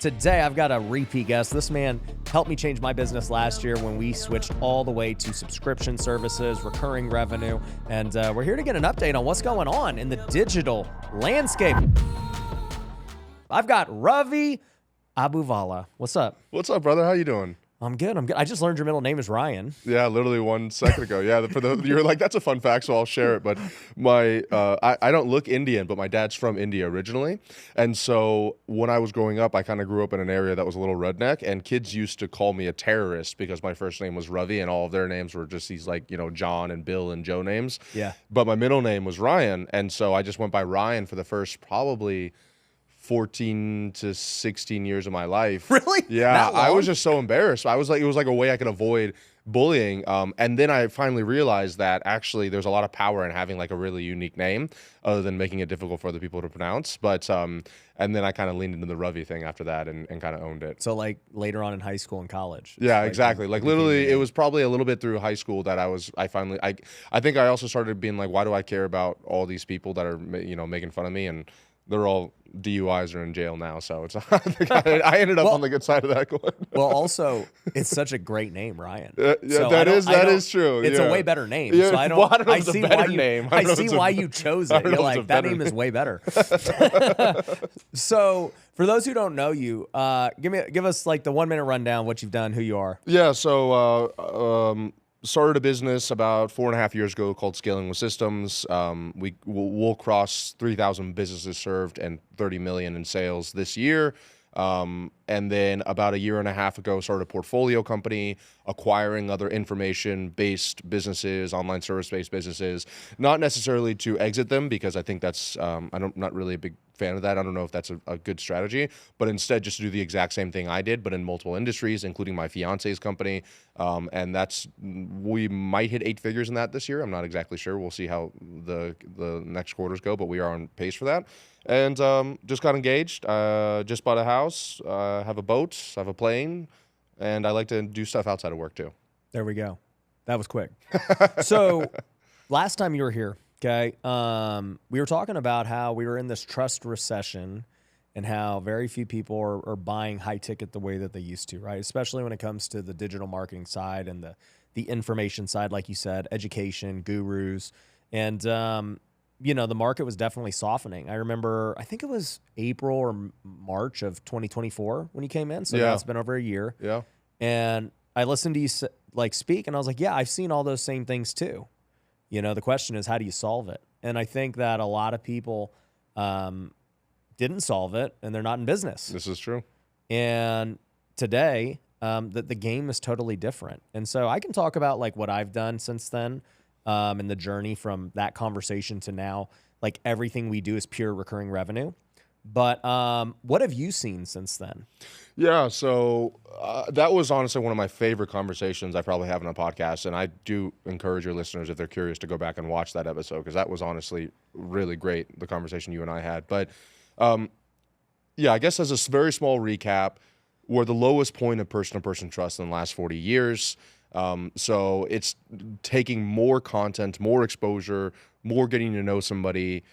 Today, I've got a repeat guest. This man helped me change my business last year when we switched all the way to subscription services, recurring revenue, and we're here to get an update on what's going on in the digital landscape. I've got Ravi Abuvala. What's up? What's up, brother? How you doing? I'm good. I just learned your middle name is Ryan. Yeah, literally 1 second ago. Yeah, you were like, that's a fun fact, so I'll share it. But I don't look Indian, but my dad's from India originally. And so when I was growing up, I kind of grew up in an area that was a little redneck, and kids used to call me a terrorist because my first name was Ravi, and all of their names were just these John and Bill and Joe names. Yeah. But my middle name was Ryan, and so I just went by Ryan for the first probably 14 to 16 years of my life. Really? Yeah, I was just so embarrassed. It was like a way I could avoid bullying. And then I finally realized that actually there's a lot of power in having like a really unique name other than making it difficult for other people to pronounce. But and then I kind of leaned into the Ravi thing after that and kind of owned it. So like later on in high school and college. Yeah, exactly. Like literally it was probably a little bit through high school that I think I also started being like, why do I care about all these people that are, making fun of me? And they're all DUIs are in jail now, so it's. I ended up on the good side of that coin. Well, also, it's such a great name, Ryan. Yeah, so that is true. It's a way better name. Yeah, So I don't know if it's a better name. I see why you chose it. You're like, that name is way better. So for those who don't know you, give us like the 1 minute rundown, what you've done, who you are. Yeah. So. Started a business about 4.5 years ago called Scaling with Systems. We'll cross 3,000 businesses served and 30 million in sales this year. And then about 1.5 years ago, started a portfolio company acquiring other information-based businesses, online service-based businesses, not necessarily to exit them because I think that's, I'm not really a big fan of that. I don't know if that's a good strategy, but instead just to do the exact same thing I did, but in multiple industries, including my fiance's company. And we might hit 8 figures in that this year. I'm not exactly sure. We'll see how the next quarters go, but we are on pace for that. And just got engaged, just bought a house, have a boat, have a plane, and I like to do stuff outside of work too. There we go. That was quick. So last time you were here, okay, we were talking about how we were in this trust recession and how very few people are buying high ticket the way that they used to, right? Especially when it comes to the digital marketing side and the information side, like you said, education, gurus, and the market was definitely softening. I remember, I think it was April or March of 2024 when you came in. So now it's been over a year. Yeah. And I listened to you speak, and I was like, yeah, I've seen all those same things too. The question is, how do you solve it? And I think that a lot of people didn't solve it, and they're not in business. This is true. And today, the game is totally different. And so I can talk about like what I've done since then. And the journey from that conversation to now, like everything we do is pure recurring revenue. But what have you seen since then? Yeah, so that was honestly one of my favorite conversations I probably have on a podcast. And I do encourage your listeners, if they're curious, to go back and watch that episode, because that was honestly really great, the conversation you and I had. But I guess as a very small recap, we're the lowest point of person-to-person trust in the last 40 years. So it's taking more content, more exposure, more getting to know somebody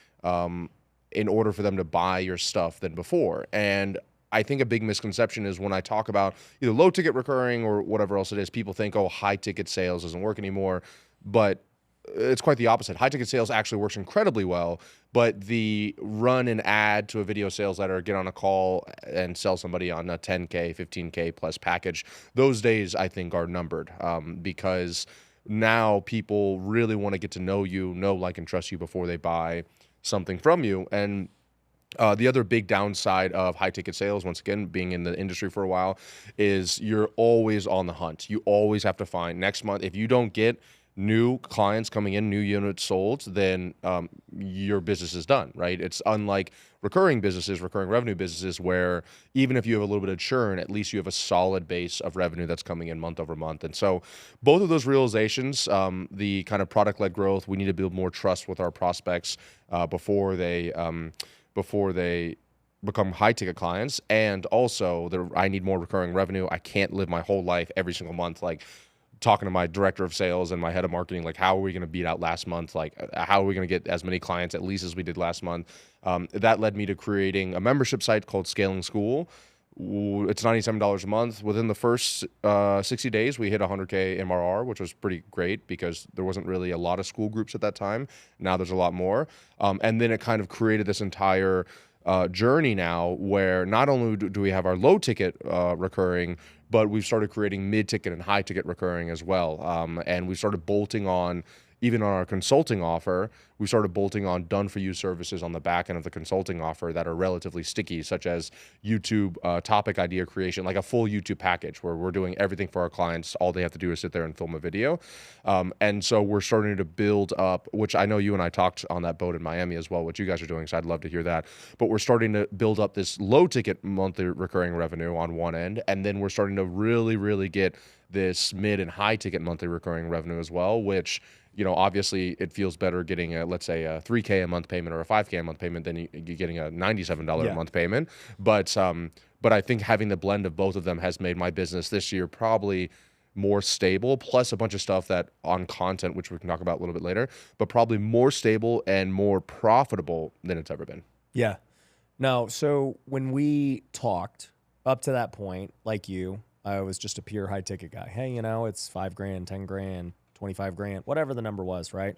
in order for them to buy your stuff than before. And I think a big misconception is when I talk about either low ticket recurring or whatever else it is, people think, oh, high ticket sales doesn't work anymore. But it's quite the opposite. High ticket sales actually works incredibly well, but the run an ad to a video sales letter, get on a call and sell somebody on a 10K, 15K plus package, those days I think are numbered because now people really want to get to know you, know, like, and trust you before they buy something from you. And the other big downside of high ticket sales, once again, being in the industry for a while, is you're always on the hunt. You always have to find next month. If you don't get new clients coming in, new units sold, then your business is done, right? It's unlike recurring businesses, recurring revenue businesses, where even if you have a little bit of churn, at least you have a solid base of revenue that's coming in month over month. And so both of those realizations, the kind of product-led growth, we need to build more trust with our prospects before they become high-ticket clients. And also, I need more recurring revenue. I can't live my whole life every single month like talking to my director of sales and my head of marketing, like, how are we going to beat out last month? Like, how are we going to get as many clients at least as we did last month? That led me to creating a membership site called Scaling School, It's $97 a month. Within the first 60 days, we hit 100K MRR, which was pretty great because there wasn't really a lot of school groups at that time. Now there's a lot more. And then it kind of created this entire journey now where not only do we have our low ticket recurring, but we've started creating mid ticket and high ticket recurring as well. And we started bolting on, even on our consulting offer, we started bolting on done-for-you services on the back end of the consulting offer that are relatively sticky, such as YouTube topic idea creation, like a full YouTube package where we're doing everything for our clients. All they have to do is sit there and film a video. And so we're starting to build up, which I know you and I talked on that boat in Miami as well, what you guys are doing, so I'd love to hear that. But we're starting to build up this low-ticket monthly recurring revenue on one end, and then we're starting to really, really get this mid and high-ticket monthly recurring revenue as well, which, you know, obviously it feels better getting let's say a $3K a month payment or a $5K a month payment than you getting a $97 a month payment. But I think having the blend of both of them has made my business this year probably more stable, plus a bunch of stuff that on content, which we can talk about a little bit later, but probably more stable and more profitable than it's ever been. Yeah. No, so when we talked up to that point, like you, I was just a pure high ticket guy. Hey, you know, it's $5,000, $10,000, $25,000, whatever the number was, right?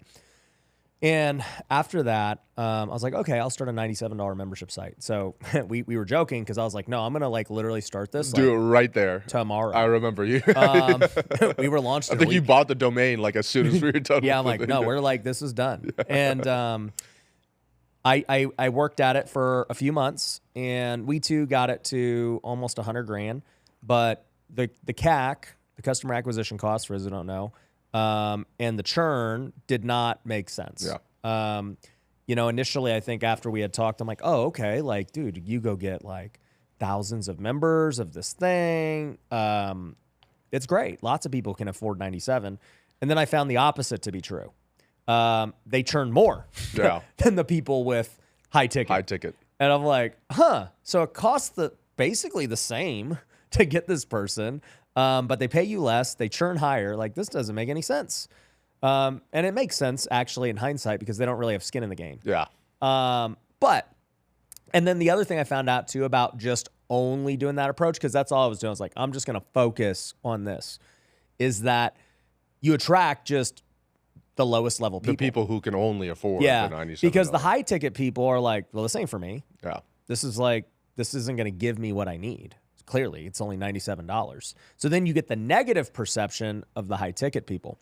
And after that, I was like, okay, I'll start a $97 membership site. So we were joking because I was like, no, I'm gonna like literally start this. Do it right there tomorrow. I remember you. We were launched. I think you bought the domain like as soon as we were done. Yeah, I'm like, no, we're like, this is done. And I worked at it for a few months, and we too got it to almost $100,000. But the CAC, the customer acquisition cost, for those who don't know, and the churn did not make sense. Yeah. You know, initially, I think after we had talked, I'm like, oh, okay, like, dude, you go get like thousands of members of this thing. It's great. Lots of people can afford 97. And then I found the opposite to be true. They churn more than the people with high ticket. High ticket. And I'm like, huh. So it costs basically the same to get this person. But they pay you less, they churn higher. Like, this doesn't make any sense. And it makes sense, actually, in hindsight, because they don't really have skin in the game. Yeah. And then the other thing I found out, too, about just only doing that approach, because that's all I was doing. I was like, I'm just going to focus on this, is that you attract just the lowest level people. The people who can only afford the $97. Because the high-ticket people are like, well, this ain't for me. Yeah. This isn't going to give me what I need. Clearly, it's only $97. So then you get the negative perception of the high ticket people.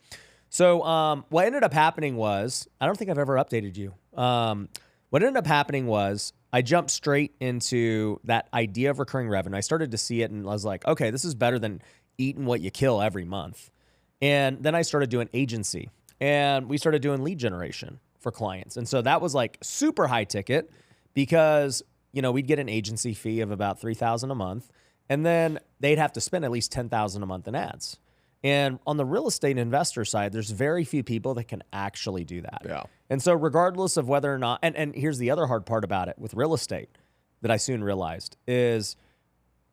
So what ended up happening was, I don't think I've ever updated you. What ended up happening was I jumped straight into that idea of recurring revenue. I started to see it and I was like, okay, this is better than eating what you kill every month. And then I started doing agency, and we started doing lead generation for clients. And so that was like super high ticket because, you know, we'd get an agency fee of about $3,000 a month. And then they'd have to spend at least $10,000 a month in ads. And on the real estate investor side, there's very few people that can actually do that. Yeah. And so regardless of whether or not, and here's the other hard part about it with real estate that I soon realized is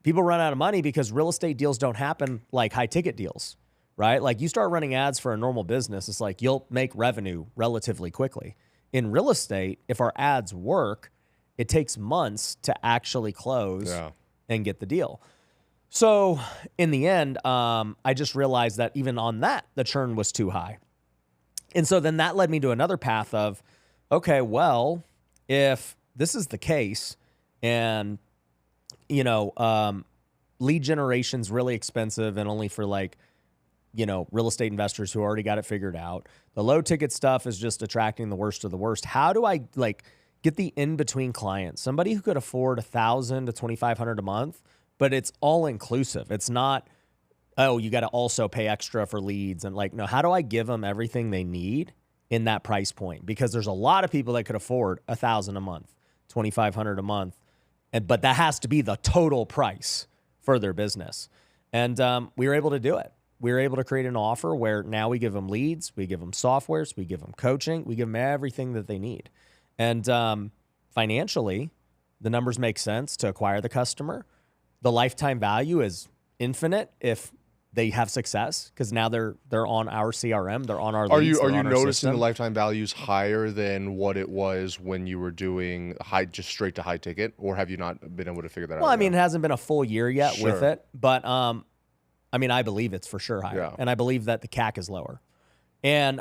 people run out of money because real estate deals don't happen like high ticket deals, right? Like you start running ads for a normal business, it's like you'll make revenue relatively quickly. In real estate, if our ads work, it takes months to actually close and get the deal. So in the end, I just realized that even on that, the churn was too high. And so then that led me to another path of, okay, well, if this is the case and, you know, lead generation's really expensive and only for like, you know, real estate investors who already got it figured out. The low ticket stuff is just attracting the worst of the worst. How do I like get the in-between clients, somebody who could afford $1,000 to $2,500 a month, but it's all inclusive. It's not, oh, you got to also pay extra for leads. And like, no, how do I give them everything they need in that price point? Because there's a lot of people that could afford $1,000 a month, $2,500 a month, but that has to be the total price for their business. And we were able to do it. We were able to create an offer where now we give them leads, we give them softwares, we give them coaching, we give them everything that they need. And financially, the numbers make sense to acquire the customer. The lifetime value is infinite if they have success because now they're on our CRM, they're on our Are leads, you they're on our noticing system. the lifetime values higher than what it was when you were doing just straight to high ticket, or have you not been able to figure that out? Well, I mean, it hasn't been a full year yet with Sure. it, but I mean, I believe it's for sure higher, Yeah. and I believe that the CAC is lower. And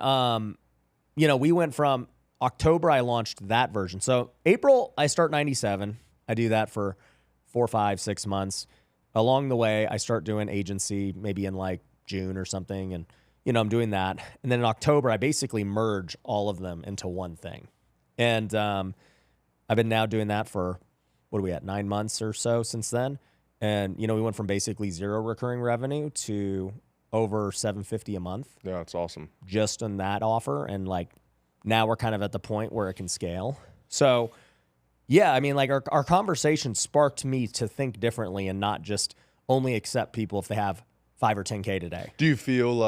you know, we went from October, I launched that version. So April, I start 97. I do that for 4, 5, 6 months. Along the way, I start doing agency, maybe in like June or something, and you know, I'm doing that. And then in October, I basically merge all of them into one thing. And I've been now doing that for, what are we at, 9 months or so since then. And you know, we went from basically 0 recurring revenue to over $750 a month. Yeah, it's awesome. Just on that offer, and like now we're kind of at the point where it can scale. So yeah, I mean, like our conversation sparked me to think differently and not just only accept people if they have 5 or 10K today. Do you feel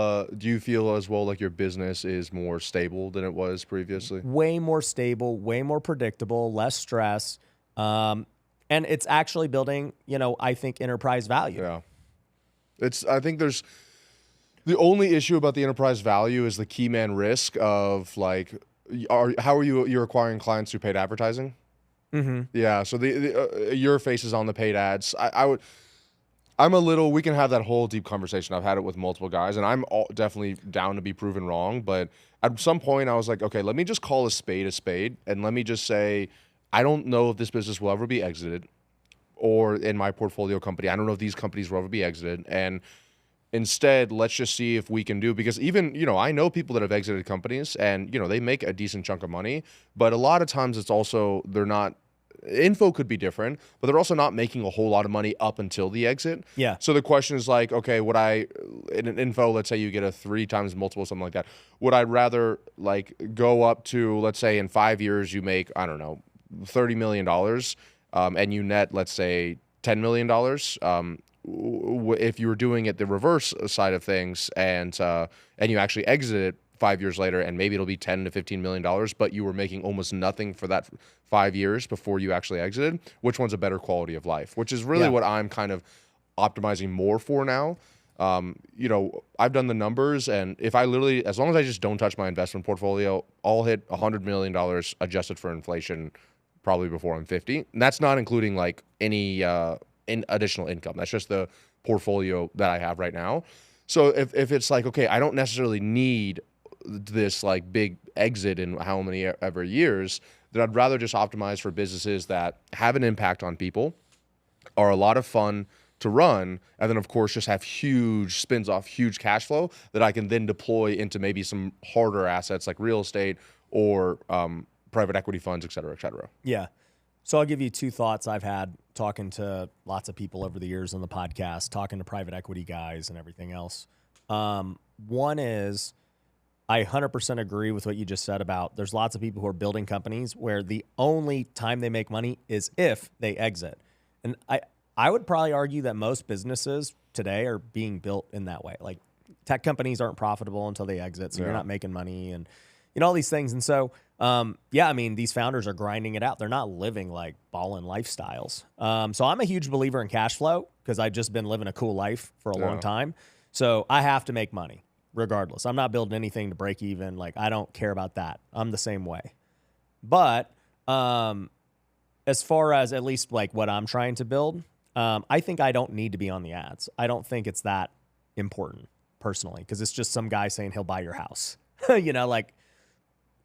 as well like your business is more stable than it was previously? Way more stable, way more predictable, less stress. And it's actually building, you know, I think enterprise value. Yeah. I think there's the only issue about the enterprise value is the key man risk of like, how are you're acquiring clients through paid advertising? Mm-hmm. Yeah. So your face is on the paid ads. We can have that whole deep conversation. I've had it with multiple guys, and I'm definitely down to be proven wrong. But at some point I was like, okay, let me just call a spade, and let me just say, I don't know if this business will ever be exited, or in my portfolio company, I don't know if these companies will ever be exited. And instead, let's just see if we can do, because even, you know, I know people that have exited companies and, you know, they make a decent chunk of money, but a lot of times it's also, they're not, info could be different, but they're also not making a whole lot of money up until the exit. Yeah. So the question is like, okay, would I, in an info, let's say you get a 3 times multiple, something like that, would I rather like go up to, let's say in 5 years you make, I don't know, $30 million, and you net, let's say $10 million, if you were doing it the reverse side of things, and you actually exit it 5 years later, and maybe it'll be $10 to $15 million, but you were making almost nothing for that 5 years before you actually exited, which one's a better quality of life? Which is really what I'm kind of optimizing more for now. You know, I've done the numbers, and if I literally, as long as I just don't touch my investment portfolio, I'll hit $100 million adjusted for inflation probably before I'm 50. And that's not including like any additional income. That's just the portfolio that I have right now. So if it's like, okay, I don't necessarily need this like big exit in how many ever years, then I'd rather just optimize for businesses that have an impact on people, are a lot of fun to run, and then of course just have huge spins off huge cash flow that I can then deploy into maybe some harder assets like real estate or private equity funds, et cetera, et cetera. Yeah. So I'll give you 2 thoughts I've had talking to lots of people over the years on the podcast, talking to private equity guys and everything else. One is, I 100% agree with what you just said about there's lots of people who are building companies where the only time they make money is if they exit. And I would probably argue that most businesses today are being built in that way. Like tech companies aren't profitable until they exit, so you're not making money and you know all these things. And so yeah, I mean, these founders are grinding it out. They're not living like ballin' lifestyles. So I'm a huge believer in cash flow because I've just been living a cool life for a long time. So I have to make money regardless. I'm not building anything to break even. Like I don't care about that. I'm the same way. But as far as at least like what I'm trying to build, I think I don't need to be on the ads. I don't think it's that important personally because it's just some guy saying he'll buy your house. You know, like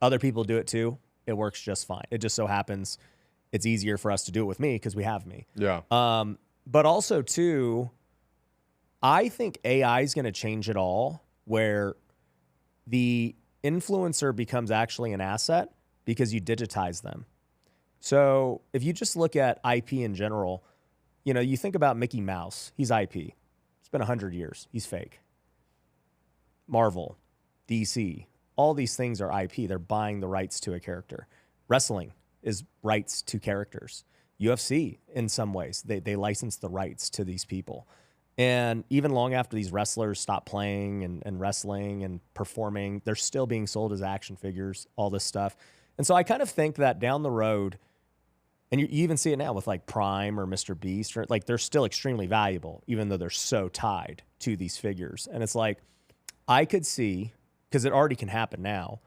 other people do it too. It works just fine. It just so happens it's easier for us to do it with me because we have me. Yeah. But also too, I think AI is going to change it all where the influencer becomes actually an asset because you digitize them. So if you just look at IP in general, you know, you think about Mickey Mouse, he's IP. It's been 100 years. He's fake. Marvel, DC, all these things are IP. They're buying the rights to a character. Wrestling is rights to characters. UFC, in some ways, they license the rights to these people. And even long after these wrestlers stop playing and wrestling and performing, they're still being sold as action figures, all this stuff. And so I kind of think that down the road, And you even see it now with like Prime or Mr. Beast, or like they're still extremely valuable, even though they're so tied to these figures. And it's like, I could see, because it already can happen now,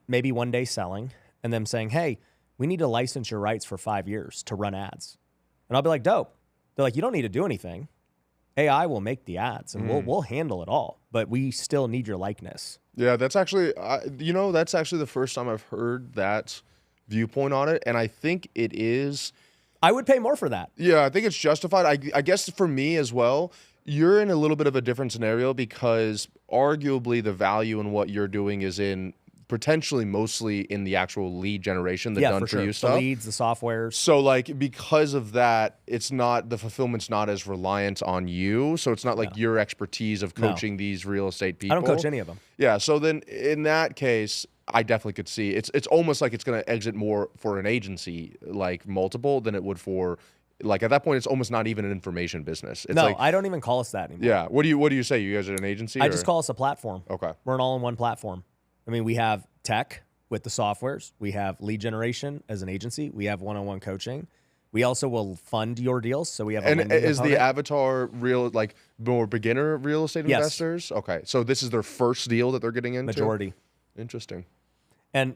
maybe one day selling and them saying, hey, we need to license your rights for 5 years to run ads. And I'll be like, dope. They're like, you don't need to do anything. AI will make the ads and we'll handle it all, but we still need your likeness. Yeah, that's actually, that's actually the first time I've heard that viewpoint on it. And I think it is. I would pay more for that. Yeah, I think it's justified. I guess for me as well, you're in a little bit of a different scenario because arguably the value in what you're doing is in potentially mostly in the actual lead generation, the done for you stuff. The leads, the softwares. So like because of that, it's not, the fulfillment's not as reliant on you. So it's not like your expertise of coaching these real estate people. I don't coach any of them. Yeah. So then in that case, I definitely could see it's almost like it's going to exit more for an agency like multiple than it would for, like at that point, it's almost not even an information business. It's like, I don't even call us that anymore. Yeah. What do you say? You guys are an agency? I just call us a platform. Okay. We're an all-in-one platform. I mean, we have tech with the softwares. We have lead generation as an agency. We have one-on-one coaching. We also will fund your deals. So we have a lending is component. the avatar real, like more beginner real estate investors? Okay. So this is their first deal that they're getting into? Majority. Interesting. And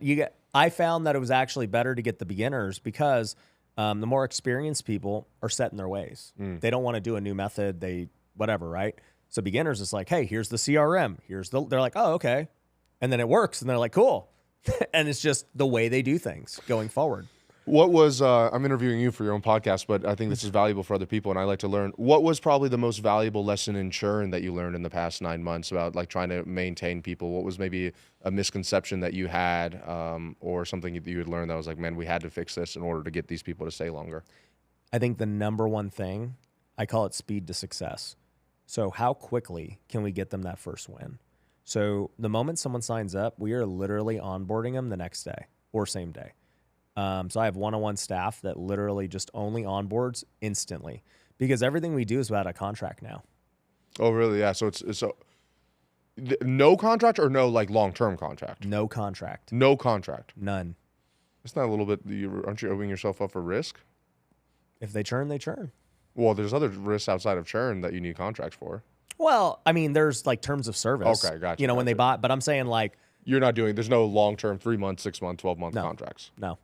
I found that it was actually better to get the beginners because the more experienced people are set in their ways. They don't want to do a new method. Whatever, right? So beginners is like, hey, here's the CRM. They're like, oh, okay. And then it works. And they're like, cool. And it's just the way they do things going forward. What was, I'm interviewing you for your own podcast, but I think this is valuable for other people and I like to learn. What was probably the most valuable lesson in churn that you learned in the past 9 months about like trying to maintain people? What was maybe a misconception that you had or something that you had learned that was like, man, we had to fix this in order to get these people to stay longer? I think the number one thing, I call it speed to success. So how quickly can we get them that first win? So the moment someone signs up, we are literally onboarding them the next day or same day. So I have one-on-one staff that literally just only onboards instantly because everything we do is without a contract now. Oh, really? Yeah. So no contract or no like long-term contract? No contract. No contract. None. It's not a little bit, aren't you opening yourself up for risk? If they churn, they churn. Well, there's other risks outside of churn that you need contracts for. Well, I mean, there's like terms of service. Okay, gotcha. When they buy, but I'm saying like. You're not doing, there's no long-term 3 month, 6 month, 12-month contracts. No.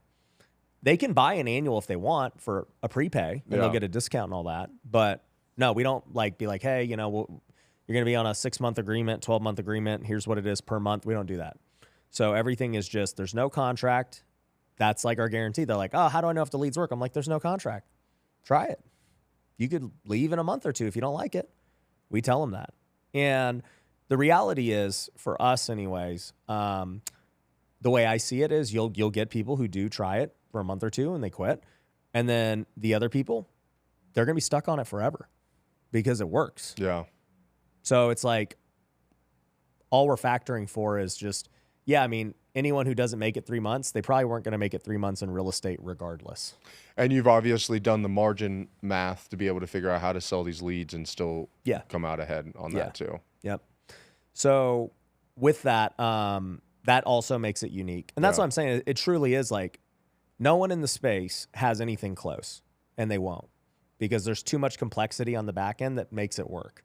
They can buy an annual if they want for a prepay and they'll get a discount and all that. But no, we don't like be like, hey, you're going to be on a 6-month agreement, 12-month agreement. Here's what it is per month. We don't do that. So everything is just, there's no contract. That's like our guarantee. They're like, oh, how do I know if the leads work? I'm like, there's no contract. Try it. You could leave in a month or two if you don't like it. We tell them that. And the reality is, for us anyways, the way I see it is you'll get people who do try it for a month or two and they quit. And then the other people, they're going to be stuck on it forever because it works. Yeah. So it's like all we're factoring for is just, anyone who doesn't make it 3 months, they probably weren't going to make it 3 months in real estate regardless. And you've obviously done the margin math to be able to figure out how to sell these leads and still come out ahead on that too. Yep. So with that, that also makes it unique. And that's what I'm saying. It truly is like no one in the space has anything close, and they won't because there's too much complexity on the back end that makes it work.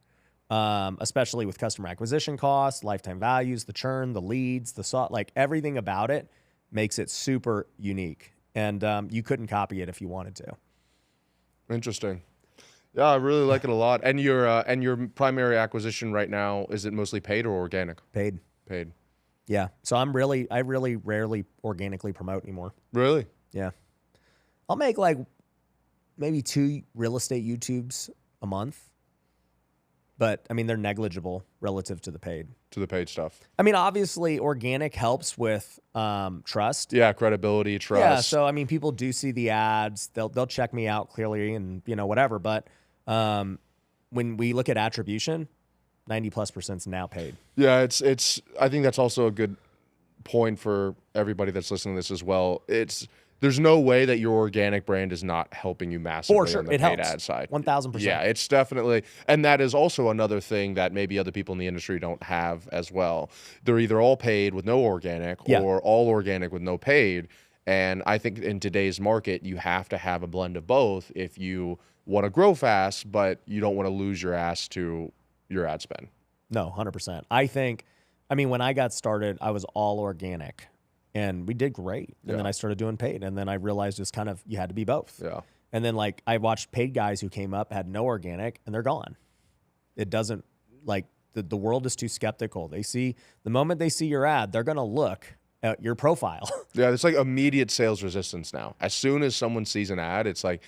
Especially with customer acquisition costs, lifetime values, the churn, the leads, like everything about it makes it super unique. And you couldn't copy it if you wanted to. Interesting. Yeah, I really like it a lot. And your primary acquisition right now, is it mostly paid or organic? Paid. Paid. Yeah. So I really rarely organically promote anymore. Really? Yeah. I'll make like maybe 2 real estate YouTubes a month. But I mean, they're negligible relative to the paid. To the paid stuff. I mean, obviously organic helps with trust. Yeah, credibility, trust. Yeah, so I mean, people do see the ads. They'll check me out clearly and whatever. But when we look at attribution, 90+% is now paid. Yeah, it's. I think that's also a good point for everybody that's listening to this as well. There's no way that your organic brand is not helping you massively For sure. on the paid ad side. 1,000%. Yeah, it's definitely, and that is also another thing that maybe other people in the industry don't have as well. They're either all paid with no organic or all organic with no paid. And I think in today's market, you have to have a blend of both if you want to grow fast, but you don't want to lose your ass to your ad spend. No, 100%. I mean, when I got started, I was all organic and we did great. And then I started doing paid. And then I realized it's kind of, you had to be both. Yeah. And then like I watched paid guys who came up, had no organic, and they're gone. It doesn't, like, the world is too skeptical. The moment they see your ad, they're going to look at your profile. Yeah, it's like immediate sales resistance now. As soon as someone sees an ad, it's like,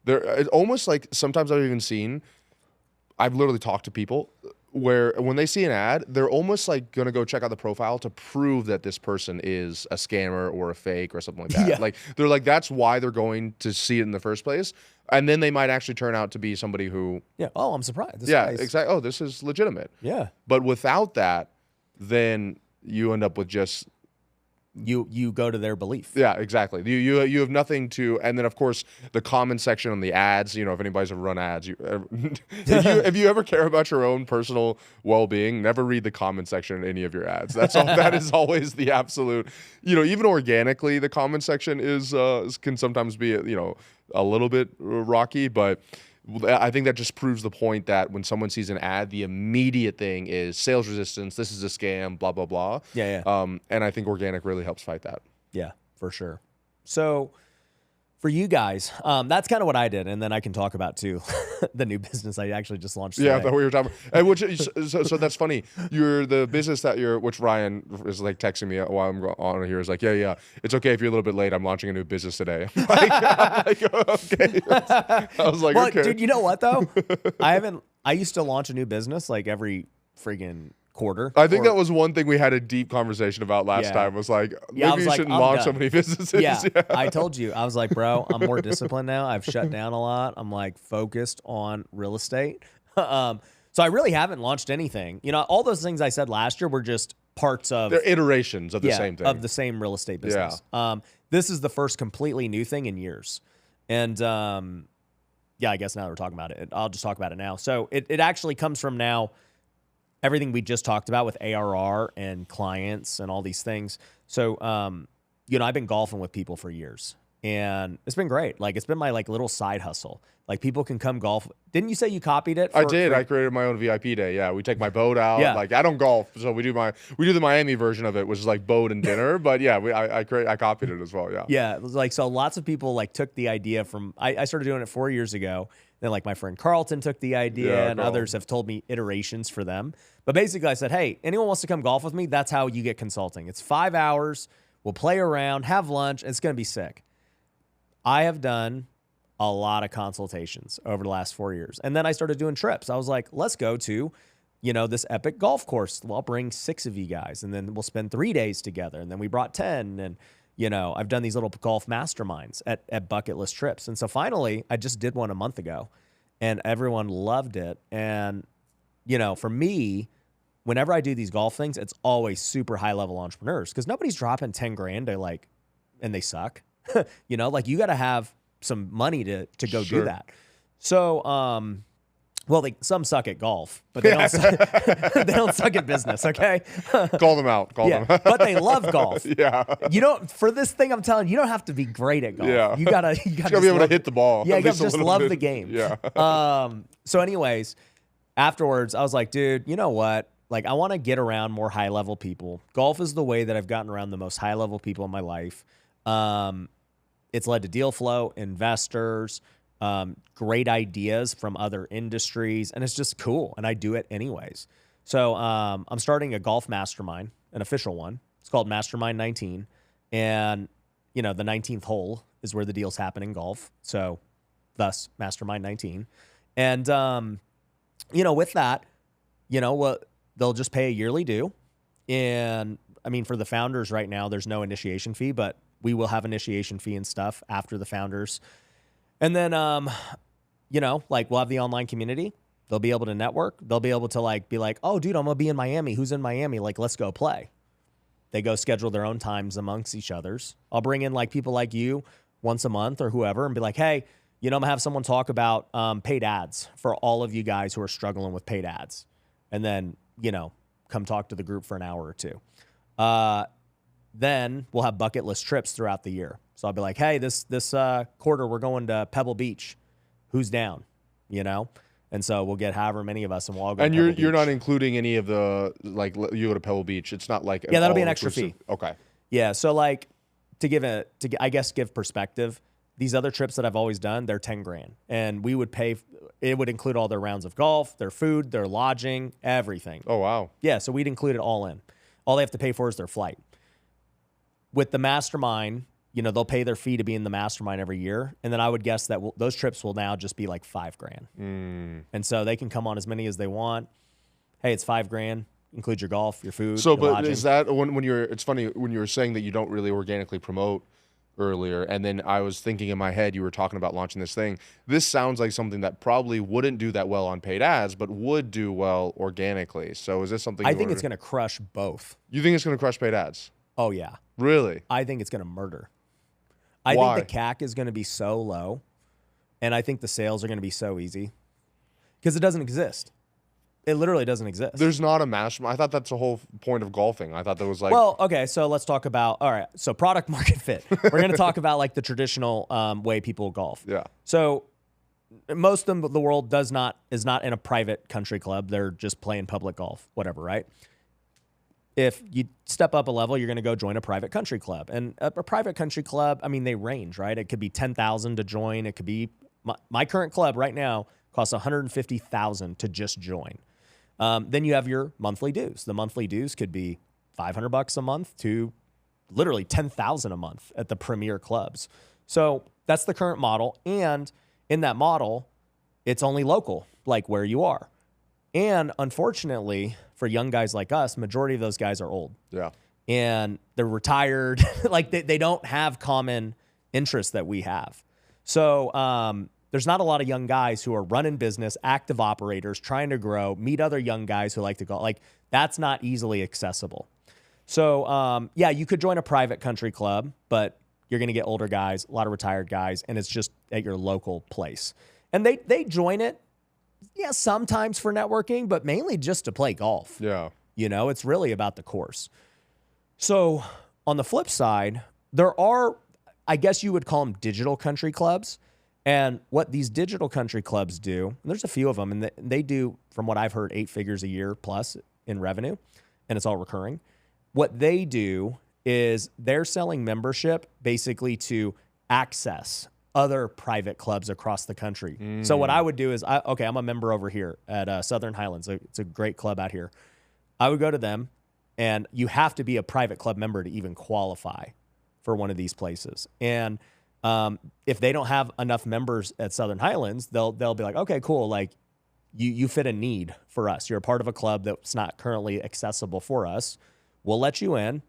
it's almost like sometimes I've literally talked to people where when they see an ad, they're almost like going to go check out the profile to prove that this person is a scammer or a fake or something like that. Yeah. Like they're like, that's why they're going to see it in the first place. And then they might actually turn out to be somebody who, Yeah. Oh, I'm surprised. exactly. Oh, this is legitimate. Yeah. But without that, then you end up with just, You go to their belief. yeah, exactly. You have nothing to, and then of course the comment section on the ads. You know, if anybody's ever run ads, if you ever care about your own personal well-being, never read the comment section in any of your ads. That's all. That is always the absolute. You know, even organically, the comment section can sometimes be a little bit rocky, but I think that just proves the point that when someone sees an ad, the immediate thing is sales resistance. This is a scam, blah, blah, blah. Yeah. And I think organic really helps fight that. Yeah, for sure. So for you guys, that's kind of what I did. And then I can talk about too, the new business I actually just launched today. Yeah, that's what we were talking about. So that's funny. The business which Ryan is like texting me while I'm on here is like, yeah, it's okay if you're a little bit late. I'm launching a new business today. I'm like, okay. I was like, well, okay. dude, you know what though? I used to launch a new business like every friggin' quarter. I think that was one thing we had a deep conversation about last time was like, maybe you shouldn't launch so many businesses. Yeah, I told you. I was like, bro, I'm more disciplined now. I've shut down a lot. I'm like focused on real estate. So I really haven't launched anything. You know, all those things I said last year were just parts of... They're iterations of the same thing. Of the same real estate business. Yeah. This is the first completely new thing in years. And I guess now that we're talking about it, I'll just talk about it now. So it actually comes from now... everything we just talked about with ARR and clients and all these things. So, I've been golfing with people for years and it's been great. Like it's been my like little side hustle. Like people can come golf. Didn't you say you copied it? I did. I created my own VIP day. Yeah. We take my boat out. Yeah. Like I don't golf. So we do the Miami version of it, which is like boat and dinner. But yeah, I copied it as well. Yeah. Yeah. It was like, so lots of people like took the idea from, I started doing it 4 years ago. Then like my friend Carlton took the idea and others have told me iterations for them. But basically I said, hey, anyone wants to come golf with me? That's how you get consulting. It's 5 hours. We'll play around, have lunch. It's going to be sick. I have done a lot of consultations over the last 4 years. And then I started doing trips. I was like, let's go to, this epic golf course. Well, I'll bring 6 of you guys and then we'll spend 3 days together. And then we brought 10 and I've done these little golf masterminds at bucket list trips. And so finally, I just did one a month ago and everyone loved it. And, for me, whenever I do these golf things, it's always super high level entrepreneurs because nobody's dropping 10 grand and they suck. You got to have some money to go do that. So, some suck at golf, but they don't suck at business. Okay. Call them out. Call them out. But they love golf. Yeah. For this thing, I'm telling you, you don't have to be great at golf. Yeah. You gotta be able to hit the ball. Yeah. You gotta just love the game. Yeah. So anyways, afterwards I was like, dude, you know what? Like I want to get around more high level people. Golf is the way that I've gotten around the most high level people in my life. It's led to deal flow, investors, great ideas from other industries, and it's just cool. And I do it anyways. So I'm starting a golf mastermind, an official one. It's called Mastermind 19. And, the 19th hole is where the deals happen in golf. So thus Mastermind 19. And, with that, they'll just pay a yearly due. And I mean, for the founders right now, there's no initiation fee, but we will have initiation fee and stuff after the founders. And then, we'll have the online community. They'll be able to network. They'll be able to be like, oh, dude, I'm going to be in Miami. Who's in Miami? Like, let's go play. They go schedule their own times amongst each others. I'll bring in people like you once a month or whoever and be like, hey, I'm going to have someone talk about paid ads for all of you guys who are struggling with paid ads. And then, come talk to the group for an hour or two. Then we'll have bucket list trips throughout the year. So I'll be like, hey, this quarter we're going to Pebble Beach. Who's down? You know? And so we'll get however many of us, and we'll all go And to Pebble you're Beach. not including any of the, like, you go to Pebble Beach. It's not like Yeah, that'll be an extra fee. Okay. Yeah, so like to give perspective, these other trips that I've always done, they're $10,000, and we would pay. It would include all their rounds of golf, their food, their lodging, everything. Oh wow. Yeah, so we'd include it all in. All they have to pay for is their flight. With the Mastermind, you know, they'll pay their fee to be in the Mastermind every year, and then I would guess that those trips will now just be like $5,000, and so they can come on as many as they want. Hey, it's $5,000. Include your golf, your food. So, your but lodging. is that when you're? It's funny when you were saying that you don't really organically promote earlier, and then I was thinking in my head you were talking about launching this thing. This sounds like something that probably wouldn't do that well on paid ads, but would do well organically. So, is this something I think it's going to crush both. You think it's going to crush paid ads? Oh yeah, Really? I think it's going to murder. Why? I think the CAC is going to be so low, and I think the sales are going to be so easy because it doesn't exist. It literally doesn't exist. There's not a mastermind. I thought that's the whole point of golfing. I thought there was like. Well, okay, so let's talk about, all right, so product market fit. We're going to talk about like the traditional way people golf. Yeah. So most of the world is not in a private country club. They're just playing public golf, whatever, right? If you step up a level, you're going to go join a private country club. And a private country club, I mean, they range, right? It could be $10,000 to join. It could be, my current club right now costs $150,000 to just join. Then you have your monthly dues. The monthly dues could be $500 a month to literally $10,000 a month at the premier clubs. So that's the current model. And in that model, it's only local, like where you are. And unfortunately, for young guys like us, majority of those guys are old. Yeah. And they're retired. Like they don't have common interests that we have. So, there's not a lot of young guys who are running business, active operators, trying to grow, meet other young guys who like to go. Like, that's not easily accessible. So, yeah, you could join a private country club, but you're going to get older guys, a lot of retired guys, and it's just at your local place. And they join it, yeah, sometimes for networking, but mainly just to play golf. Yeah. You know, it's really about the course. So, on the flip side, there are, I guess you would call them digital country clubs. And what these digital country clubs do, and there's a few of them, and they do, from what I've heard, 8 figures a year plus in revenue, and it's all recurring. What they do is they're selling membership basically to access other private clubs across the country. So what I would do is, I'm a member over here at Southern Highlands. It's a great club out here. I would go to them, and you have to be a private club member to even qualify for one of these places. And if they don't have enough members at Southern Highlands, they'll be like, okay, cool. Like you fit a need for us. You're a part of a club that's not currently accessible for us. We'll let you in.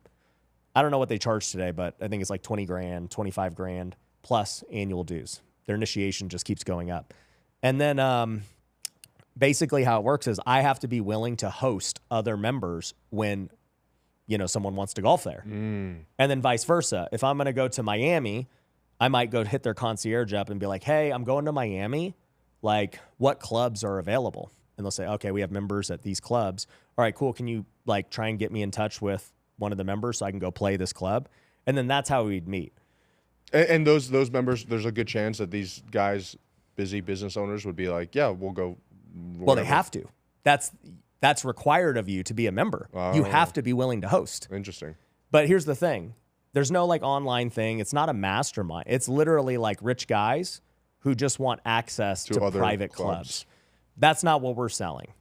I don't know what they charge today, but I think it's like $20,000, $25,000 plus annual dues. Their initiation just keeps going up. And then, basically how it works is I have to be willing to host other members when, you know, someone wants to golf there. And then vice versa. If I'm going to go to Miami, I might go hit their concierge up and be like, hey, I'm going to Miami. Like, what clubs are available? And they'll say, okay, we have members at these clubs. All right, cool. Can you like try and get me in touch with one of the members so I can go play this club? And then that's how we'd meet. And those members, there's a good chance that these guys, busy business owners, would be like, yeah, we'll go. Whatever. Well, they have to. That's required of you to be a member. You have to be willing to host. Interesting. But here's the thing. There's no like online thing. It's not a mastermind. It's literally like rich guys who just want access to other private clubs. That's not what we're selling.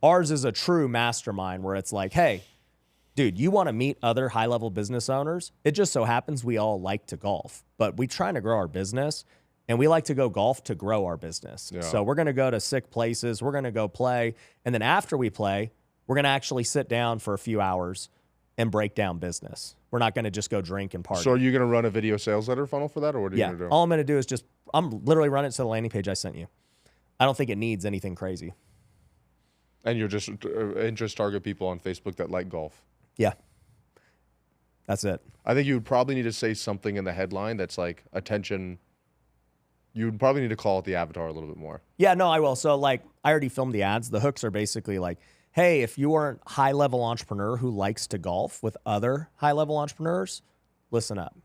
Ours is a true mastermind where it's like, hey, dude, you want to meet other high-level business owners? It just so happens we all like to golf, but we're trying to grow our business, and we like to go golf to grow our business. Yeah. So we're going to go to sick places. We're going to go play. And then after we play, we're going to actually sit down for a few hours and break down business. We're not going to just go drink and party. So are you going to run a video sales letter funnel for that, or what are you going to do? All I'm going to do is I'm literally running it to the landing page I sent you. I don't think it needs anything crazy. And you're just interest target people on Facebook that like golf. Yeah. That's it. I think you would probably need to say something in the headline that's like attention. You would probably need to call it the avatar a little bit more. Yeah, no, I will. So like I already filmed the ads. The hooks are basically like, hey, if you are a high-level entrepreneur who likes to golf with other high-level entrepreneurs, listen up.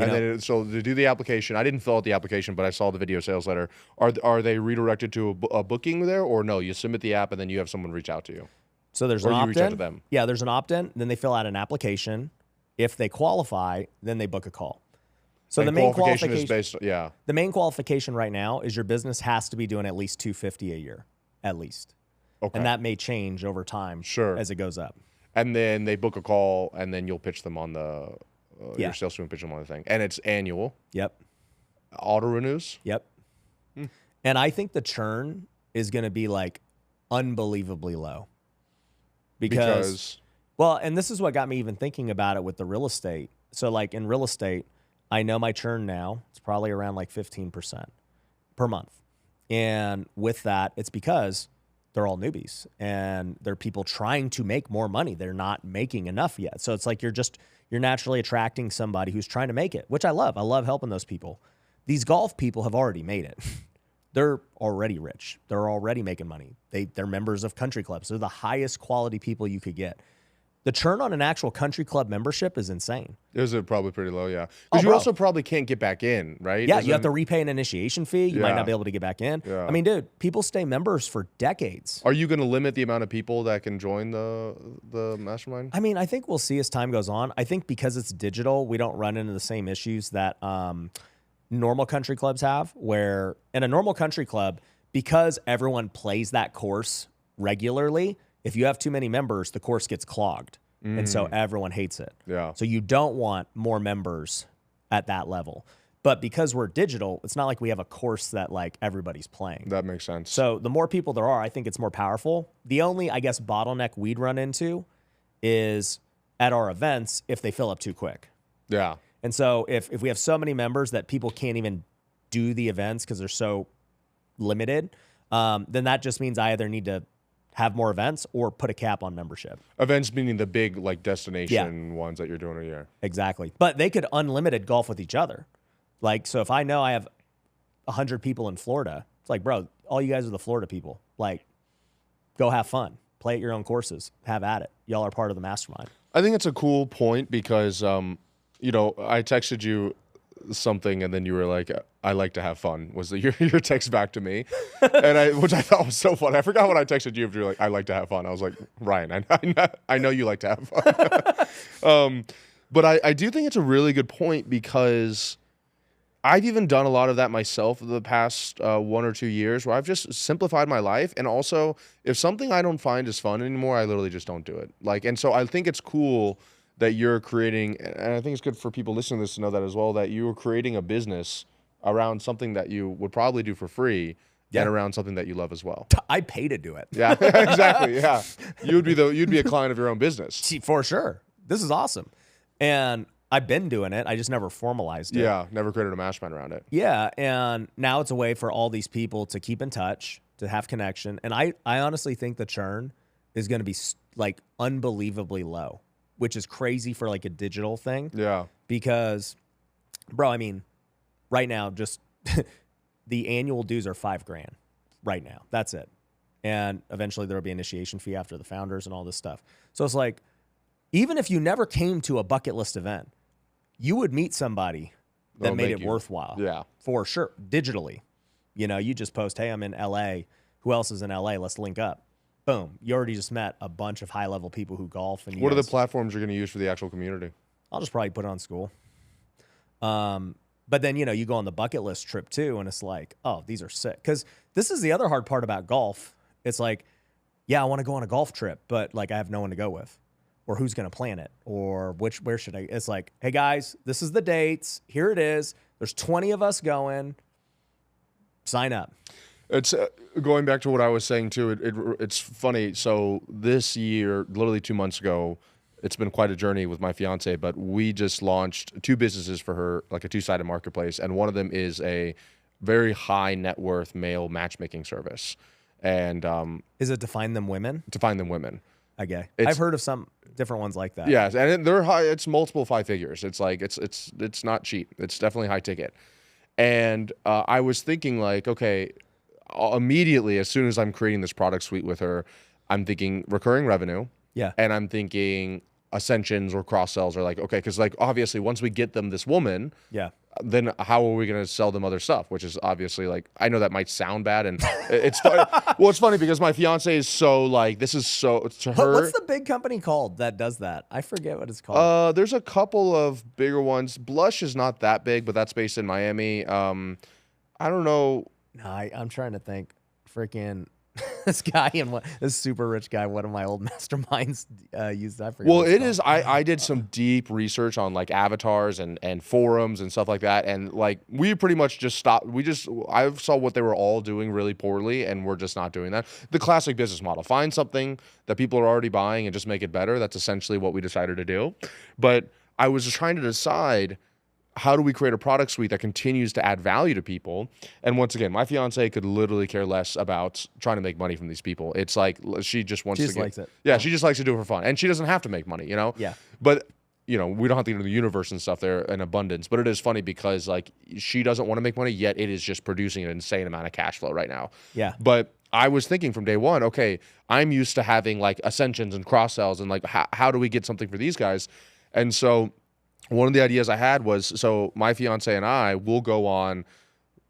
And then so to do the application, I didn't fill out the application, but I saw the video sales letter. Are they redirected to a booking there, or no? You submit the app and then you have someone reach out to you. So there's or an you opt-in. reach out to them. Yeah, there's an opt-in. Then they fill out an application. If they qualify, then they book a call. So the main qualification is based. Yeah. The main qualification right now is your business has to be doing at least 250 a year, at least. Okay. And that may change over time as it goes up. And then they book a call, and then you'll pitch them on the your sales team will pitch them on the thing, and it's annual. Yep. Auto renews. Yep. And I think the churn is going to be like unbelievably low because well, and this is what got me even thinking about it with the real estate. So like in real estate, I know my churn now, it's probably around like 15% per month. And with that, it's because they're all newbies and they're people trying to make more money. They're not making enough yet. So it's like you're naturally attracting somebody who's trying to make it, which I love. I love helping those people. These golf people have already made it. They're already rich. They're already making money. They're members of country clubs. They're the highest quality people you could get. The churn on an actual country club membership is insane. Is it probably pretty low? Yeah. Because you also probably can't get back in, right? Yeah, you have to repay an initiation fee. You might not be able to get back in. Yeah. I mean, dude, people stay members for decades. Are you going to limit the amount of people that can join the mastermind? I mean, I think we'll see as time goes on. I think because it's digital, we don't run into the same issues that normal country clubs have, where in a normal country club, because everyone plays that course regularly, if you have too many members, the course gets clogged. And so everyone hates it. Yeah. So you don't want more members at that level. But because we're digital, it's not like we have a course that like everybody's playing. That makes sense. So the more people there are, I think it's more powerful. The only, I guess, bottleneck we'd run into is at our events if they fill up too quick. Yeah. And so if we have so many members that people can't even do the events because they're so limited, then that just means I either need to have more events or put a cap on membership. Events meaning the big like destination ones that you're doing a year. Exactly. But they could unlimited golf with each other. Like, so if I know I have 100 people in Florida, it's like, bro, all you guys are the Florida people. Like, go have fun. Play at your own courses. Have at it. Y'all are part of the mastermind. I think it's a cool point because, you know, I texted you something and then you were like, I like to have fun was your text back to me. And which I thought was so funny. I forgot what I texted you if you were like, I like to have fun. I was like, Ryan, I know you like to have fun. But I do think it's a really good point because I've even done a lot of that myself the past 1 or 2 years where I've just simplified my life. And also if something I don't find is fun anymore, I literally just don't do it. Like, and so I think it's cool that you're creating, and I think it's good for people listening to this to know that as well, that you are creating a business around something that you would probably do for free and around something that you love as well. I pay to do it. Yeah, exactly. Yeah. You'd be a client of your own business. For sure. This is awesome. And I've been doing it. I just never formalized it. Yeah, never created a mastermind around it. Yeah, and now it's a way for all these people to keep in touch, to have connection. And I honestly think the churn is going to be like unbelievably low, which is crazy for like a digital thing. Yeah. Because, bro, I mean, right now, just the annual dues are $5,000 right now. That's it. And eventually there'll be initiation fee after the founders and all this stuff. So it's like, even if you never came to a bucket list event, you would meet somebody that made it worthwhile. Yeah. For sure. Digitally. You know, you just post, hey, I'm in LA. Who else is in LA? Let's link up. Boom. You already just met a bunch of high-level people who golf. And what are the platforms you're going to use for the actual community? I'll just probably put it on school. But then, you know, you go on the bucket list trip too, and it's like, oh, these are sick. Because this is the other hard part about golf. It's like, yeah, I want to go on a golf trip, but like I have no one to go with. Or who's going to plan it? Or where should I? It's like, hey, guys, this is the dates. Here it is. There's 20 of us going. Sign up. It's going back to what I was saying too. It's funny. So this year, literally 2 months ago, it's been quite a journey with my fiance. But we just launched 2 businesses for her, like a 2-sided marketplace, and one of them is a very high net worth male matchmaking service. And is it to find them women? To find them women. Okay, I've heard of some different ones like that. Yes, and they're high. It's multiple 5 figures. It's like it's not cheap. It's definitely high ticket. And I was thinking like, okay. Immediately, as soon as I'm creating this product suite with her, I'm thinking recurring revenue. Yeah. And I'm thinking ascensions or cross sells are like, okay, because like obviously once we get them this woman, Yeah. then how are we going to sell them other stuff? Which is obviously like, I know that might sound bad, and it's funny. Well, it's funny because my fiance is so like, this is so to her. What's the big company called that does that? I forget what it's called. There's a couple of bigger ones. Blush is not that big, but that's based in Miami. I don't know. No, I'm trying to think. Freaking this guy and this super rich guy, one of my old masterminds used. I forget. Well, it is. I did some deep research on like avatars and forums and stuff like that, and like we pretty much just stopped. I saw what they were all doing really poorly, and we're just not doing that. The classic business model: find something that people are already buying and just make it better. That's essentially what we decided to do. But I was just trying to decide, how do we create a product suite that continues to add value to people? And once again, my fiance could literally care less about trying to make money from these people. It's like she just wants to likes it. Yeah, she just likes to do it for fun. And she doesn't have to make money, you know? Yeah. But, you know, we don't have to get into the universe and stuff there in abundance. But it is funny because, like, she doesn't want to make money, yet it is just producing an insane amount of cash flow right now. Yeah. But I was thinking from day one, okay, I'm used to having, like, ascensions and cross-sells and, like, how do we get something for these guys? And so one of the ideas I had was, so my fiance and I will go on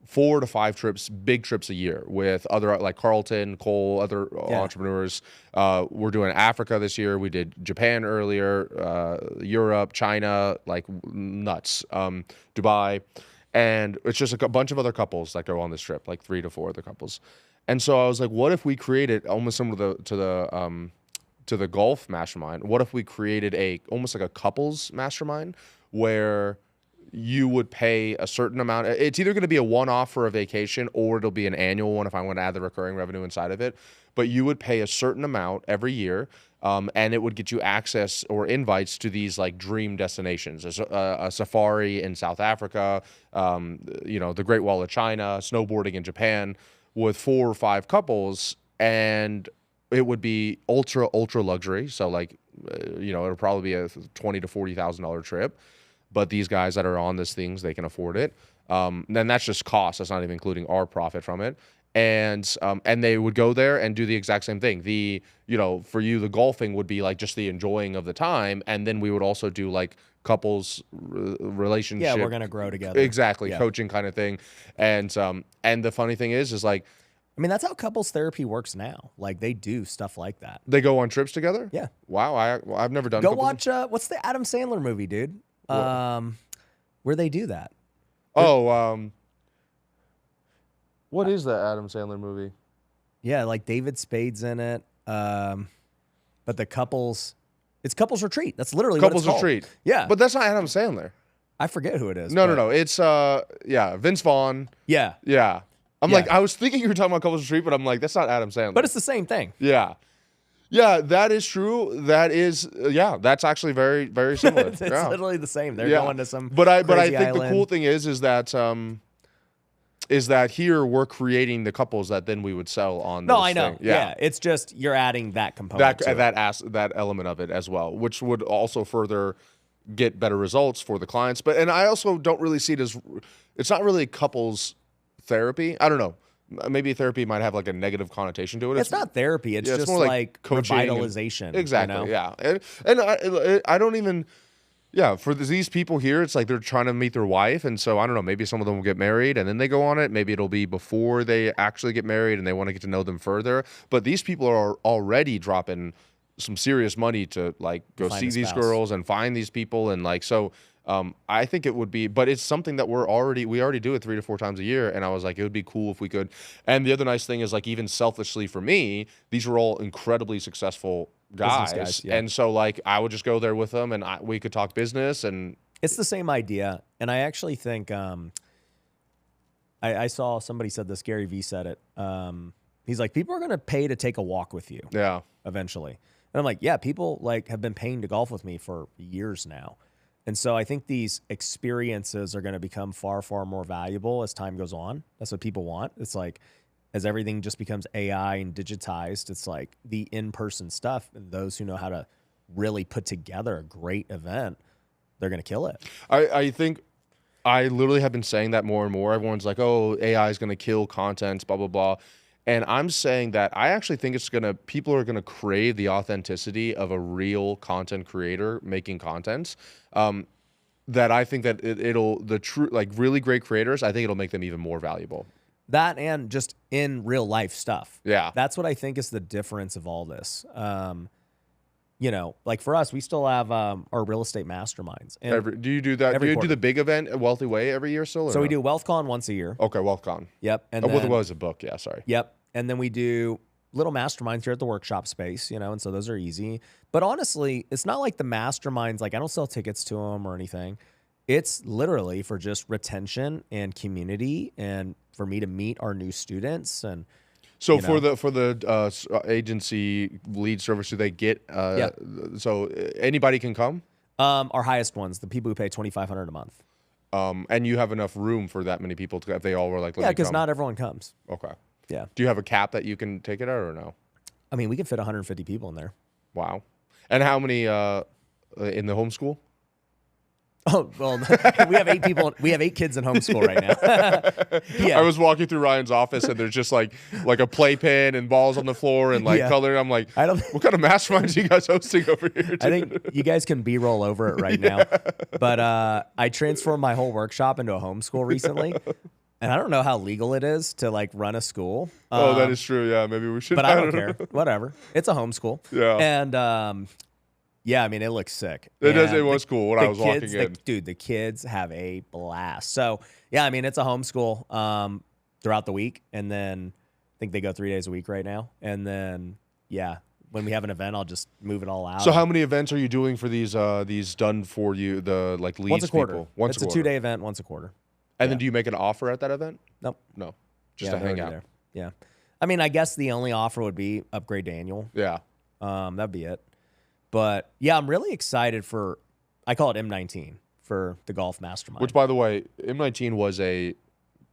4 to 5 trips, big trips a year with other like Carlton, Cole, other entrepreneurs. We're doing Africa this year. We did Japan earlier, Europe, China, like nuts, Dubai. And it's just a bunch of other couples that go on this trip, like 3 to 4 other couples. And so I was like, what if we created almost similar to the golf mastermind? What if we created almost like a couples mastermind where you would pay a certain amount? It's either going to be a one-off for a vacation, or it'll be an annual one if I want to add the recurring revenue inside of it. But you would pay a certain amount every year, and it would get you access or invites to these like dream destinations, a safari in South Africa, you know, the Great Wall of China, snowboarding in Japan, with 4 or 5 couples. And it would be ultra luxury. So like, you know, it'll probably be a $20,000 to $40,000 trip. But these guys that are on these things, they can afford it. Then that's just cost. That's not even including our profit from it. And they would go there and do the exact same thing. You know, for you, the golfing would be like just the enjoying of the time. And then we would also do like couples relationship. Yeah, we're gonna grow together. Exactly, Yeah. coaching kind of thing. And the funny thing is like, I mean, that's how couples therapy works now. Like they do stuff like that. they go on trips together. Yeah. Wow, I've never done. Go couples- watch what's the Adam Sandler movie, dude? Where they do that. What is that Adam Sandler movie? Yeah, like David Spade's in it. But the it's couples retreat. That's literally Couples what it's called. Retreat. Yeah, But that's not Adam Sandler. I forget who it is. No, but- no. It's Vince Vaughn. Yeah, Yeah. I'm Yeah. like, I was thinking you were talking about Couples Retreat, but I'm like, that's not Adam Sandler. but it's the same thing. yeah. Yeah, that is true. That is, that's actually very, very similar. It's yeah. literally the same. They're Yeah. going to some. But I crazy think the island. cool thing is that here we're creating the couples that then we would sell on. No, this I know. thing. Yeah. It's just you're adding that component. to it. that element of it as well, which would also further get better results for the clients. And I also don't really see it as, it's not really couples therapy. I don't know. Maybe therapy might have like a negative connotation to it. It's not therapy. It's just more like coaching and- revitalization. Exactly. You know? Yeah. And I don't even. Yeah, for these people here, it's like they're trying to meet their wife, and so I don't know. Maybe some of them will get married, and then they go on it. Maybe it'll be before they actually get married, and they want to get to know them further. But these people are already dropping some serious money to like go Find see a these spouse. girls and find these people, and like so. I think it would be, but it's something that we already do it 3 to 4 times a year, and I was like, it would be cool if we could. And the other nice thing is like, even selfishly for me, these were all incredibly successful Business guys, guys, yeah. and so like I would just go there with them, and we could talk business, and It's the same idea. And I actually think I saw somebody said this, Gary Vee said it. He's like, people are going to pay to take a walk with you yeah, eventually. And I'm like, yeah, people like have been paying to golf with me for years now. And so I think these experiences are going to become far, far more valuable as time goes on. That's what people want. It's like, as everything just becomes AI and digitized, it's like the in-person stuff, and those who know how to really put together a great event, they're going to kill it. I think I literally have been saying that more and more. Everyone's like, oh, AI is going to kill content, blah blah blah. And I'm saying that I actually think people are gonna crave the authenticity of a real content creator making content. That I think that like really great creators, I think it'll make them even more valuable. That and just in real life stuff. Yeah. That's what I think is the difference of all this. You know, like for us, we still have our real estate masterminds. And Do you do that? Do you do quarter. the big event at Wealthy Way every year still? So we do WealthCon once a year. Okay, WealthCon. Yep. And what then, was a book? Yeah, sorry. Yep. And then we do little masterminds here at the workshop space, you know, and so those are easy. But honestly, it's not like the masterminds, like I don't sell tickets to them or anything. It's literally for just retention and community and for me to meet our new students. And so for the agency lead service, do they get so anybody can come? Our highest ones, the people who pay $2,500 a month. And you have enough room for that many people if they all were like, yeah, because not everyone comes. Okay. Yeah. Do you have a cap that you can take it at or no? I mean, we can fit 150 people in there. Wow. And how many in the homeschool? Oh, well, we have 8 people. We have 8 kids in homeschool right now. Yeah. I was walking through Ryan's office and there's just like a playpen and balls on the floor and like color. I'm like, what kind of masterminds are you guys hosting over here? I think you guys can B-roll over it right now. But I transformed my whole workshop into a homeschool recently. And I don't know how legal it is to like run a school. Oh, that is true. Yeah, maybe we should. But I don't care. Whatever. It's a homeschool. Yeah. And yeah, I mean, it looks sick. It does. It was cool when I was walking in. Dude, the kids have a blast. So yeah, I mean, it's a homeschool throughout the week, and then I think they go 3 days a week right now. And then yeah, when we have an event, I'll just move it all out. So how many events are you doing for these done for you? The like leads once a quarter. People? It's a 2-day event, once a quarter. And then do you make an offer at that event? Nope. No. Just to hang out. There. Yeah. I mean, I guess the only offer would be upgrade to annual. Yeah. That'd be it. But yeah, I'm really excited for, I call it M19 for the Golf Mastermind. Which, by the way, M19 was a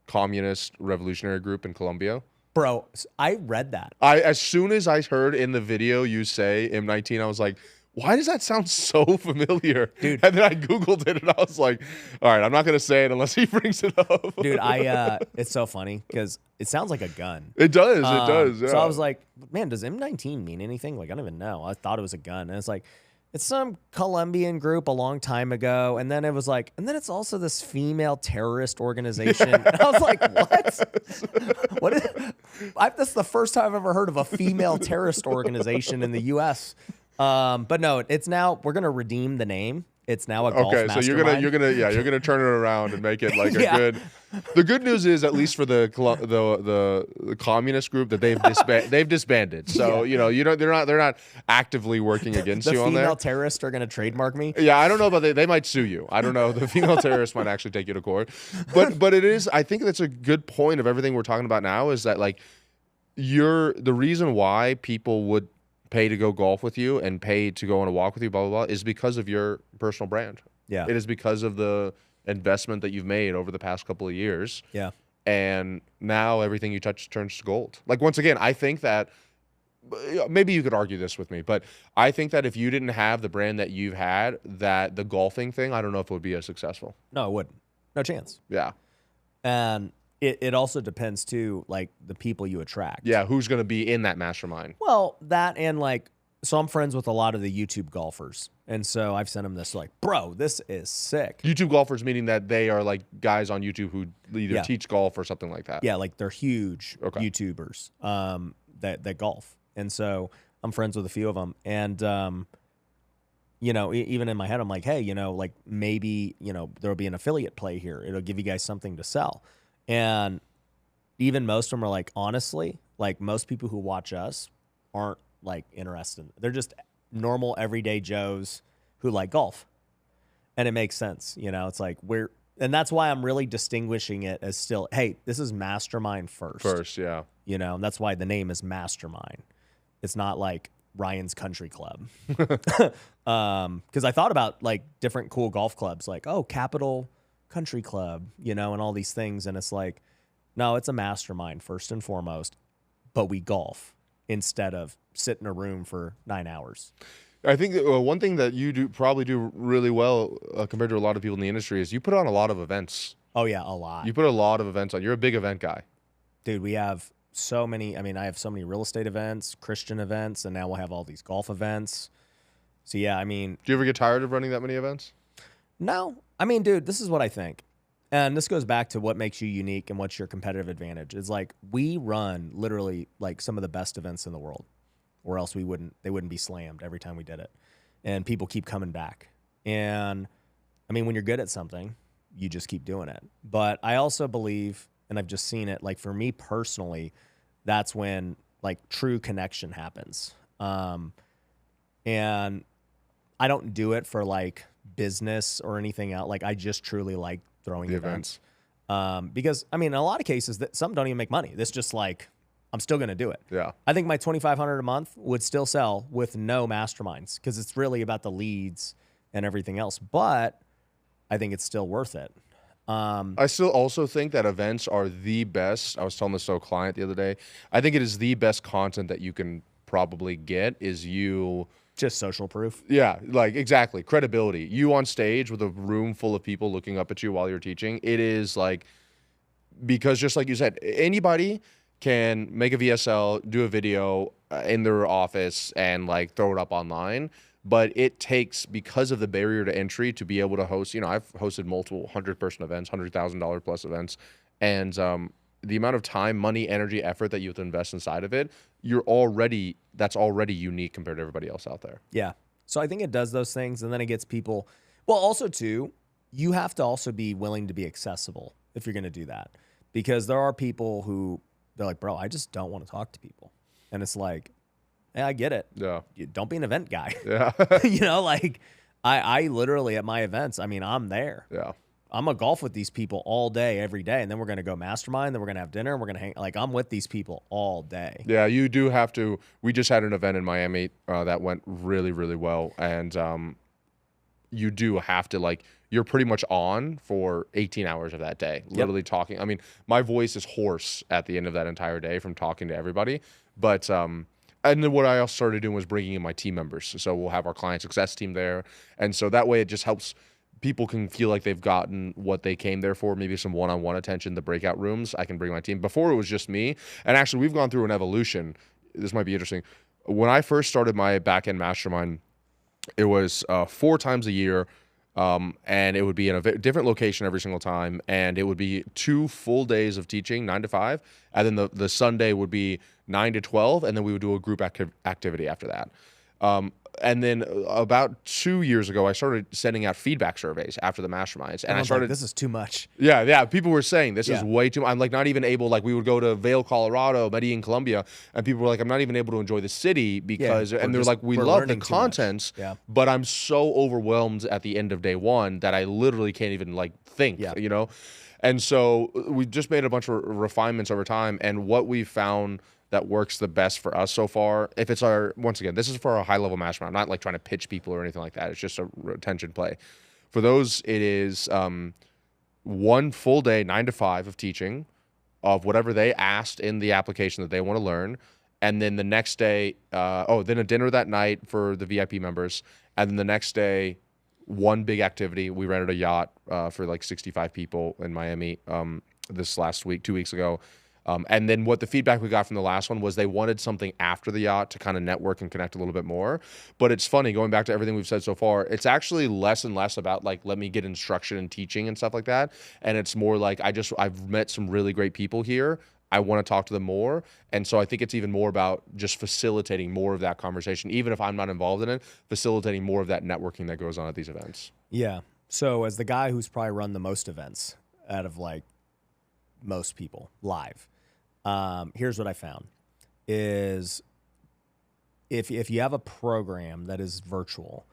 communist revolutionary group in Colombia. Bro, I read that. As soon as I heard in the video you say M19, I was like, why does that sound so familiar? Dude. And then I Googled it and I was like, all right, I'm not going to say it unless he brings it up. Dude, it's so funny because it sounds like a gun. It does. It does. Yeah. So I was like, man, does M19 mean anything? Like, I don't even know. I thought it was a gun. And it's like, it's some Colombian group a long time ago. And then it was like, and then it's also this female terrorist organization. And I was like, what? That's the first time I've ever heard of a female terrorist organization in the U.S. But no, it's now, we're going to redeem the name. It's now a golf mastermind. So you're gonna turn it around and make it like a good. The good news is, at least for the communist group, that they've disbanded. So they're not actively working against you on there. The female terrorists are gonna trademark me. Yeah, I don't know, but they might sue you. I don't know. The female terrorists might actually take you to court. But it is. I think that's a good point of everything we're talking about now. Is that like the reason why people would pay to go golf with you and pay to go on a walk with you, blah, blah, blah, is because of your personal brand. Yeah. It is because of the investment that you've made over the past couple of years. Yeah. And now everything you touch turns to gold. Like, once again, I think that maybe you could argue this with me, but I think that if you didn't have the brand that you've had, that the golfing thing, I don't know if it would be as successful. No, it wouldn't. No chance. Yeah. And it also depends too, like the people you attract. Yeah, who's going to be in that mastermind? Well, that and like, so I'm friends with a lot of the YouTube golfers, and so I've sent them this like, bro, this is sick. YouTube golfers, meaning that they are like guys on YouTube who either teach golf or something like that. Yeah, like they're huge YouTubers that golf, and so I'm friends with a few of them, and even in my head, I'm like, hey, like maybe there'll be an affiliate play here. It'll give you guys something to sell. And even most of them are like, honestly, like most people who watch us aren't like interested. They're just normal everyday Joes who like golf. And it makes sense. It's like and that's why I'm really distinguishing it as still, hey, this is Mastermind first. First, yeah. And that's why the name is Mastermind. It's not like Ryan's Country Club. Because I thought about like different cool golf clubs, like, Capital Country Club, and all these things. And it's like, no, it's a mastermind first and foremost, but we golf instead of sit in a room for 9 hours. I think that, one thing that you probably do really well compared to a lot of people in the industry is you put on a lot of events. Oh yeah, a lot. You put a lot of events on. You're a big event guy. Dude, we have so many. I mean, I have so many real estate events, Christian events, and now we'll have all these golf events. So yeah, I mean, Do you ever get tired of running that many events? no. I mean, dude, this is what I think. And this goes back to what makes you unique and what's your competitive advantage. It's like we run literally like some of the best events in the world, or else they wouldn't be slammed every time we did it. And people keep coming back. And I mean, when you're good at something, you just keep doing it. But I also believe, and I've just seen it, like for me personally, that's when like true connection happens. And I don't do it for like business or anything else. Like I just truly like throwing events. Because I mean, in a lot of cases, some don't even make money. This just like, I'm still going to do it. Yeah. I think my $2,500 a month would still sell with no masterminds because it's really about the leads and everything else. But I think it's still worth it. I still also think that events are the best. I was telling this to a client the other day. I think it is the best content that you can probably get is you. Just social proof. Yeah, like exactly. Credibility. You on stage with a room full of people looking up at you while you're teaching. It is like, because just like you said, anybody can make a VSL, do a video in their office and like throw it up online. But it takes, because of the barrier to entry, to be able to host, I've hosted multiple 100-person events, $100,000 plus events. And the amount of time, money, energy, effort that you have to invest inside of it, that's already unique compared to everybody else out there. Yeah. So I think it does those things, and then it gets people. Well, also too, you have to also be willing to be accessible if you're going to do that, because there are people who they're like, bro, I just don't want to talk to people, and it's like, yeah, I get it. Yeah. Don't be an event guy. Yeah. Like I literally at my events, I mean, I'm there. Yeah. I'm gonna golf with these people all day, every day, and then we're gonna go mastermind, then we're gonna have dinner, and we're gonna hang. Like I'm with these people all day. Yeah, you do have to. We just had an event in Miami that went really, really well, and you do have to, like, you're pretty much on for 18 hours of that day, literally talking. I mean, my voice is hoarse at the end of that entire day from talking to everybody, but and then what I also started doing was bringing in my team members. So we'll have our client success team there, and so that way it just helps. People can feel like they've gotten what they came there for, maybe some one-on-one attention, the breakout rooms. I can bring my team. Before, it was just me. And actually, we've gone through an evolution. This might be interesting. When I first started my back-end mastermind, it was 4 times a year, and it would be in a different location every single time. And it would be 2 full days of teaching, 9 to 5. And then the Sunday would be 9 to 12, and then we would do a group activity after that. And then about 2 years ago, I started sending out feedback surveys after the masterminds. And I started, like, this is too much. Yeah. People were saying this is way too much. I'm like not even able, like we would go to Vail, Colorado, Medellin, Colombia, and people were like, I'm not even able to enjoy the city because, and they're like, we love the content, but I'm so overwhelmed at the end of day one that I literally can't even like think, And so we just made a bunch of refinements over time. And what we found that works the best for us so far, if it's once again, this is for a high level mastermind. I'm not like trying to pitch people or anything like that. It's just a retention play. For those, it is 1 full day, 9 to 5 of teaching of whatever they asked in the application that they want to learn. And then the next day, then a dinner that night for the VIP members. And then the next day, 1 big activity. We rented a yacht for like 65 people in Miami this last week, 2 weeks ago. And then what the feedback we got from the last one was they wanted something after the yacht to kind of network and connect a little bit more. But it's funny, going back to everything we've said so far, it's actually less and less about like, let me get instruction and teaching and stuff like that. And it's more like, I've met some really great people here. I want to talk to them more. And so I think it's even more about just facilitating more of that conversation, even if I'm not involved in it, facilitating more of that networking that goes on at these events. Yeah. So as the guy who's probably run the most events out of like most people live, here's what I found is if you have a program that is virtual,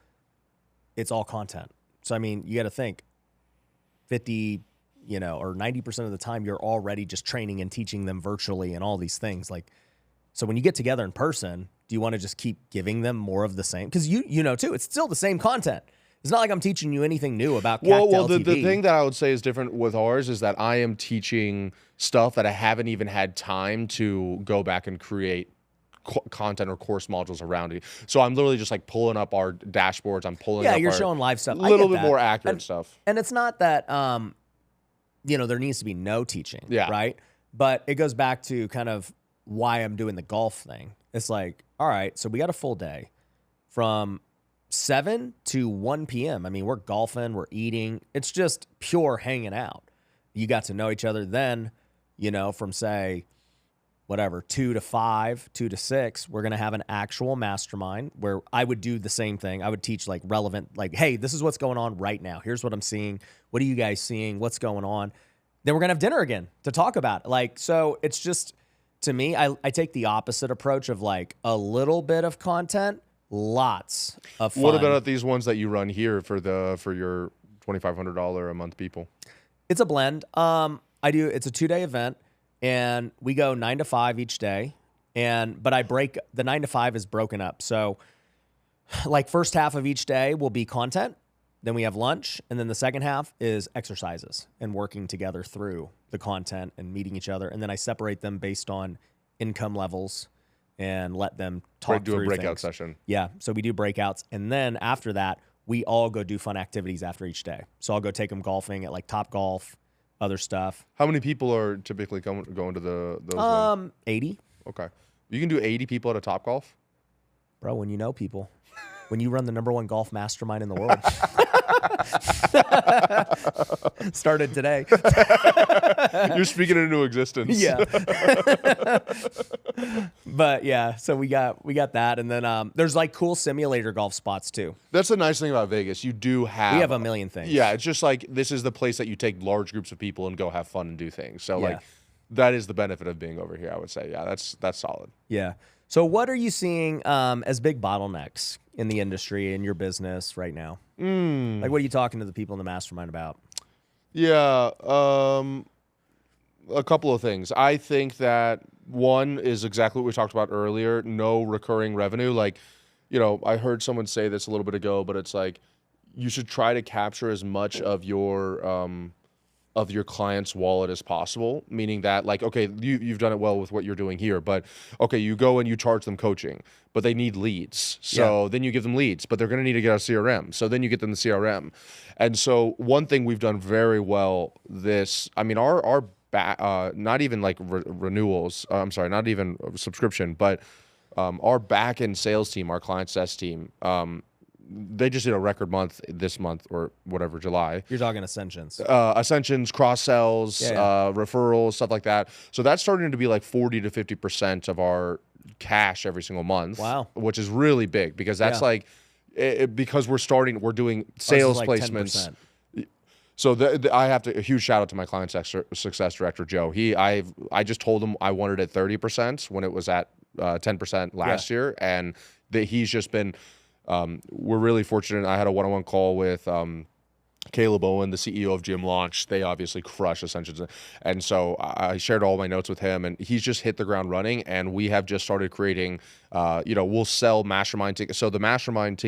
it's all content. So, I mean, you got to think 50, or 90% of the time you're already just training and teaching them virtually and all these things. Like, so when you get together in person, do you want to just keep giving them more of the same? Because you know too, it's still the same content. It's not like I'm teaching you anything new about CAC well, the thing that I would say is different with ours is that I am teaching stuff that I haven't even had time to go back and create content or course modules around it. So I'm literally just like pulling up our dashboards. I'm pulling up you're showing live stuff. A little bit more accurate stuff. And it's not that, there needs to be no teaching, right? But it goes back to kind of why I'm doing the golf thing. It's like, all right, so we got a full day from 7 to 1 p.m. I mean, we're golfing, we're eating. It's just pure hanging out. You got to know each other then, from say, whatever, 2 to 5, 2 to 6, we're going to have an actual mastermind where I would do the same thing. I would teach like relevant, like, hey, this is what's going on right now. Here's what I'm seeing. What are you guys seeing? What's going on? Then we're going to have dinner again to talk about it. Like, so it's just, to me, I take the opposite approach of like a little bit of content, lots of fun. What about these ones that you run here for your $2,500 a month people? It's a blend. It's a 2-day event, and we go 9 to 5 each day. But the 9 to 5 is broken up. So like first half of each day will be content. Then we have lunch. And then the second half is exercises and working together through the content and meeting each other. And then I separate them based on income levels and let them talk through do a breakout things. session. Yeah. So we do breakouts. And then after that, we all go do fun activities after each day. So I'll go take them golfing at like Top Golf, other stuff. How many people are typically going to those ones? 80. Okay. You can do 80 people at a Top Golf? Bro, when you know people, when you run the #1 golf mastermind in the world. Started today. You're speaking it into existence. Yeah. But yeah, so we got that, and then there's like cool simulator golf spots too. That's the nice thing about Vegas. You do have... We have a million things. Yeah, it's just like this is the place that you take large groups of people and go have fun and do things. So like that is the benefit of being over here, I would say. Yeah, that's solid. Yeah. So what are you seeing as big bottlenecks in the industry, in your business right now? Like, what are you talking to the people in the mastermind about? Yeah, a couple of things. I think that one is exactly what we talked about earlier, no recurring revenue. Like, I heard someone say this a little bit ago, but it's like you should try to capture as much of your client's wallet as possible, meaning that like, okay, you've done it well with what you're doing here, but okay, you go and you charge them coaching, but they need leads. So then you give them leads, but they're going to need to get a CRM. So then you get them the CRM. And so one thing we've done very well not even like renewals, not even subscription, but our back-end sales team, our client success team, they just did a record month this month or whatever, July. You're talking Ascensions. Ascensions, cross-sells, referrals, stuff like that. So that's starting to be like 40 to 50% of our cash every single month. Wow. Which is really big because that's like, because we're doing sales like placements. 10%. So I have to a huge shout out to my client success director, Joe. I just told him I wanted it 30% when it was at 10% last year. And he's just been... we're really fortunate. I had a one-on-one call with Caleb Owen, the CEO of Gym Launch. They obviously crush Ascensions. And so I shared all my notes with him, and he's just hit the ground running. And we have just started creating, we'll sell mastermind tickets. So the mastermind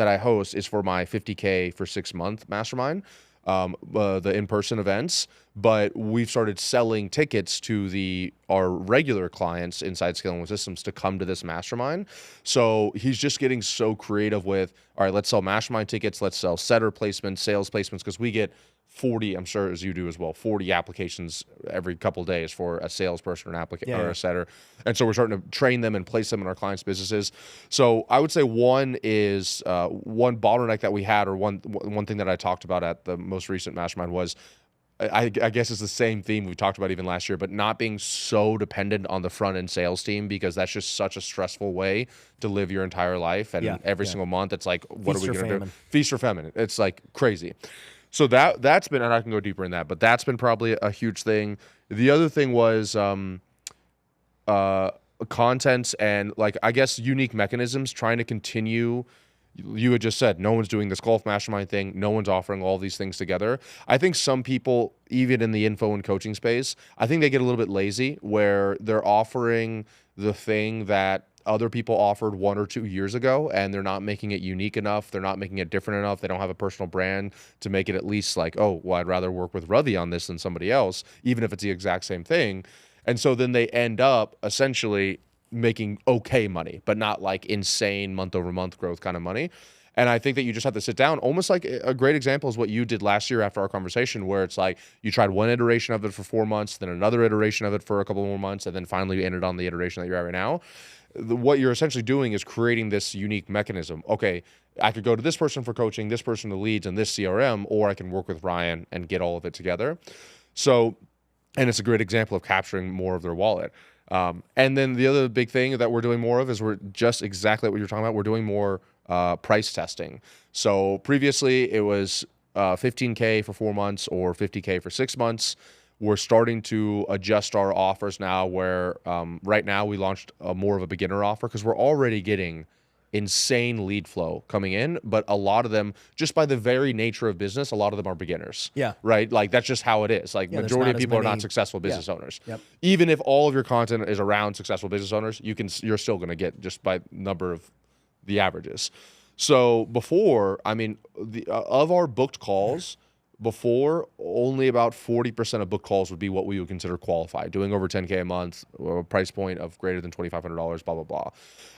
that I host is for my $50K for 6-month mastermind, the in-person events. But we've started selling tickets to our regular clients inside Scaling with Systems to come to this mastermind. So he's just getting so creative with, all right, let's sell mastermind tickets, let's sell setter placements, sales placements, because we get 40, I'm sure as you do as well, 40 applications every couple of days for a salesperson or or a setter. And so we're starting to train them and place them in our clients' businesses. So I would say one is one bottleneck that we had, or one thing that I talked about at the most recent mastermind was, I guess it's the same theme we talked about even last year, but not being so dependent on the front end sales team, because that's just such a stressful way to live your entire life. And every single month, it's like, what are we going to do? Feast or famine. It's like crazy. So that's been, and I can go deeper in that, but that's been probably a huge thing. The other thing was content and like, I guess, unique mechanisms, trying to continue. You had just said, no one's doing this golf mastermind thing. No one's offering all these things together. I think some people, even in the info and coaching space, I think they get a little bit lazy where they're offering the thing that other people offered 1 or 2 years ago, and they're not making it unique enough. They're not making it different enough. They don't have a personal brand to make it at least like, oh, well, I'd rather work with Ravi on this than somebody else, even if it's the exact same thing. And so then they end up essentially making okay money, but not like insane month over month growth kind of money. And I think that you just have to sit down. Almost like a great example is what you did last year after our conversation, where it's like you tried one iteration of it for 4 months, then another iteration of it for a couple more months, and then finally you ended on the iteration that you're at right now. What you're essentially doing is creating this unique mechanism. Okay, I could go to this person for coaching, this person to leads, and this CRM, or I can work with Ryan and get all of it together. So, and it's a great example of capturing more of their wallet. And then the other big thing that we're doing more of is we're just exactly what you're talking about. We're doing more price testing. So previously it was $15K for 4 months or $50K for 6 months. We're starting to adjust our offers now where right now we launched more of a beginner offer because we're already getting insane lead flow coming in, but a lot of them, just by the very nature of business, a lot of them are beginners. Yeah. Right? Like that's just how it is. Like majority of people are not successful business owners. Yep. Even if all of your content is around successful business owners, you're still going to get just by number of the averages. So before, I mean, of our booked calls, before, only about 40% of book calls would be what we would consider qualified, doing over 10K a month, or a price point of greater than $2,500, blah, blah, blah.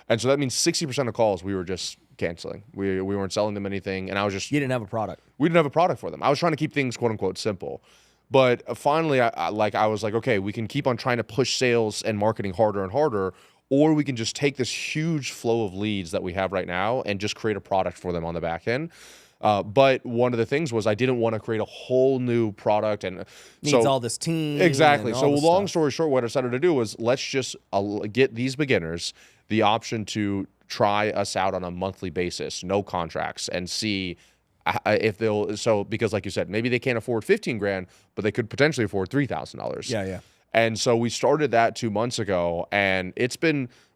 And so that means 60% of calls we were just canceling. We weren't selling them anything. And I was just... You didn't have a product. We didn't have a product for them. I was trying to keep things, quote unquote, simple. But finally, I was like, okay, we can keep on trying to push sales and marketing harder and harder, or we can just take this huge flow of leads that we have right now and just create a product for them on the back end. But one of the things was I didn't want to create a whole new product and needs all this team. Exactly. So long story short, what I decided to do was let's just get these beginners the option to try us out on a monthly basis, no contracts, and see if they'll. So because like you said, maybe they can't afford 15 grand, but they could potentially afford $3,000. Yeah, yeah. And so we started that 2 months ago, and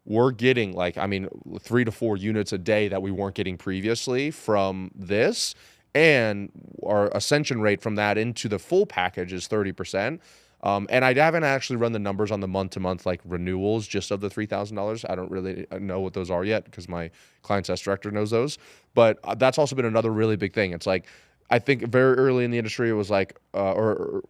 we're getting 3 to 4 units a day that we weren't getting previously from this. And our ascension rate from that into the full package is 30%. And I haven't actually run the numbers on the month-to-month renewals just of the $3,000. I don't really know what those are yet because my client success director knows those. But that's also been another really big thing. It's I think very early in the industry, it was or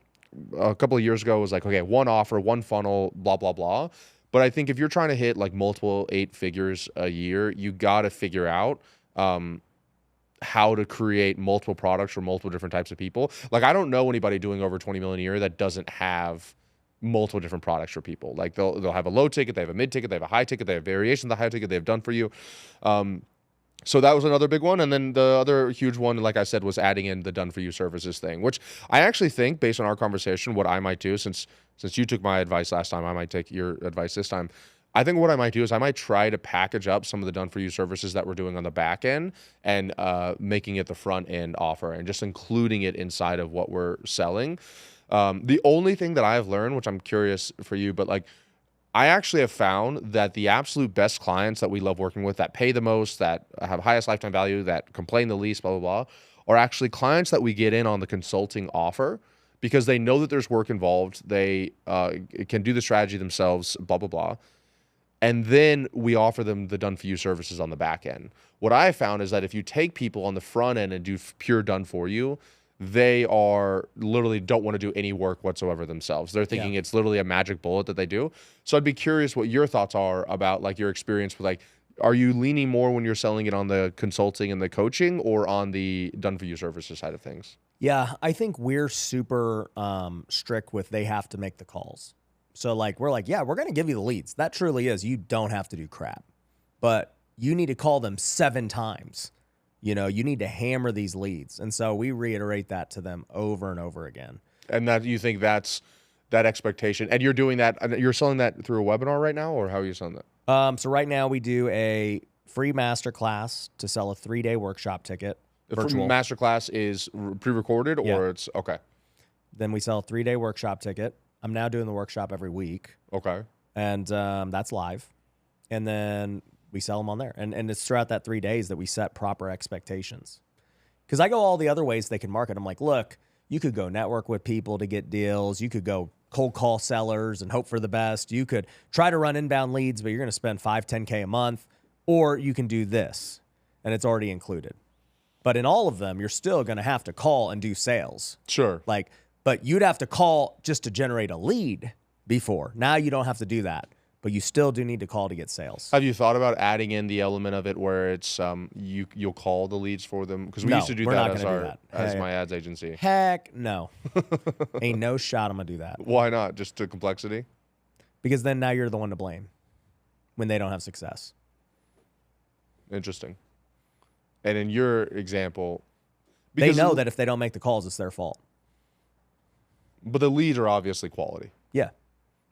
a couple of years ago, it was okay, one offer, one funnel, blah, blah, blah. But I think if you're trying to hit multiple 8 figures a year, you got to figure out how to create multiple products for multiple different types of people. I don't know anybody doing over 20 million a year that doesn't have multiple different products for people. They'll have a low ticket, they have a mid ticket, they have a high ticket, they have variations of the high ticket, they have done for you. So that was another big one. And then the other huge one, like I said, was adding in the done for you services thing, which I actually think, based on our conversation, what I might do, since you took my advice last time, I might take your advice this time. I think what I might do is I might try to package up some of the done for you services that we're doing on the back end and making it the front end offer and just including it inside of what we're selling. The only thing that I've learned, which I'm curious for you, but I actually have found that the absolute best clients that we love working with, that pay the most, that have highest lifetime value, that complain the least, blah, blah, blah, are actually clients that we get in on the consulting offer because they know that there's work involved. They can do the strategy themselves, blah, blah, blah. And then we offer them the done-for-you services on the back end. What I found is that if you take people on the front end and do pure done-for-you, they are literally don't want to do any work whatsoever themselves. They're thinking it's literally a magic bullet that they do. So I'd be curious what your thoughts are about your experience with are you leaning more when you're selling it on the consulting and the coaching or on the done-for-you services side of things? Yeah, I think we're super strict with they have to make the calls. So we're yeah, we're going to give you the leads. That truly is. You don't have to do crap, but you need to call them 7 times. You need to hammer these leads. And so we reiterate that to them over and over again. And that you think that's that expectation. And you're doing that, you're selling that through a webinar right now, or how are you selling that? So right now we do a free masterclass to sell a 3-day workshop ticket. The masterclass is pre-recorded or it's okay. Then we sell a 3-day workshop ticket. I'm now doing the workshop every week. Okay. And that's live. And then we sell them on there. And it's throughout that 3 days that we set proper expectations. Because I go all the other ways they can market. I'm like, look, you could go network with people to get deals. You could go cold call sellers and hope for the best. You could try to run inbound leads, but you're going to spend $5, $10K a month. Or you can do this, and it's already included. But in all of them, you're still going to have to call and do sales. Sure. But you'd have to call just to generate a lead before. Now you don't have to do that. but you still do need to call to get sales. Have you thought about adding in the element of it where it's you'll call the leads for them? Because we used to do that as my ads agency. Heck no. Ain't no shot I'm going to do that. Why not? Just to complexity? Because then now you're the one to blame when they don't have success. Interesting. And in your example, they know that if they don't make the calls, it's their fault. But the leads are obviously quality. Yeah.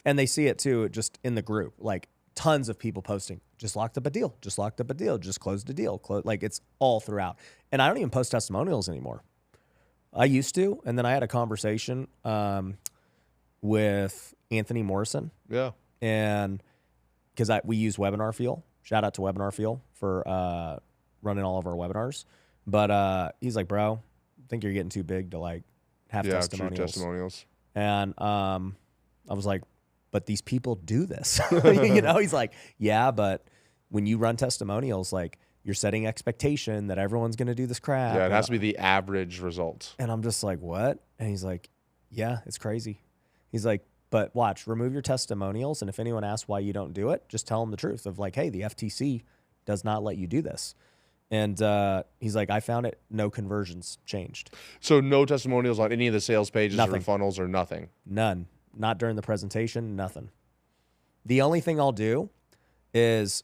And they see it too, just in the group. Like tons of people posting, just locked up a deal, just locked up a deal, just closed a deal. Like it's all throughout. And I don't even post testimonials anymore. I used to. And then I had a conversation with Anthony Morrison. Yeah. And because we use Webinar Fuel. Shout out to Webinar Fuel for running all of our webinars. But he's like, bro, I think you're getting too big to like have testimonials. And I was like, but these people do this. You know, he's like, yeah, but when you run testimonials, like you're setting expectation that everyone's going to do this crap. Yeah, it has to be the average result. And I'm just like, what? And he's like, yeah, it's crazy. He's like, but watch, remove your testimonials. And if anyone asks why you don't do it, just tell them the truth of like, hey, the FTC does not let you do this. And he's like, I found it, no conversions changed. So no testimonials on any of the sales pages Nothing. or funnels or nothing? None. Not during the presentation, nothing. The only thing I'll do is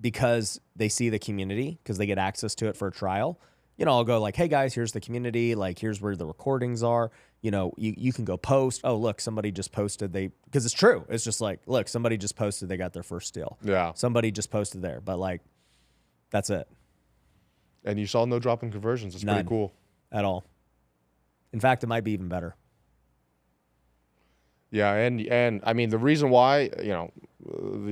because they see the community, because they get access to it for a trial, you know, I'll go like, hey guys, here's the community. Like, here's where the recordings are. You know, you can go post. Oh, look, somebody just posted. Because it's true. It's just like, look, somebody just posted. They got their first deal. Yeah. Somebody just posted there. But like, that's it. And you saw no drop in conversions. It's pretty cool. At all. In fact, it might be even better. Yeah, and I mean, the reason why, you know,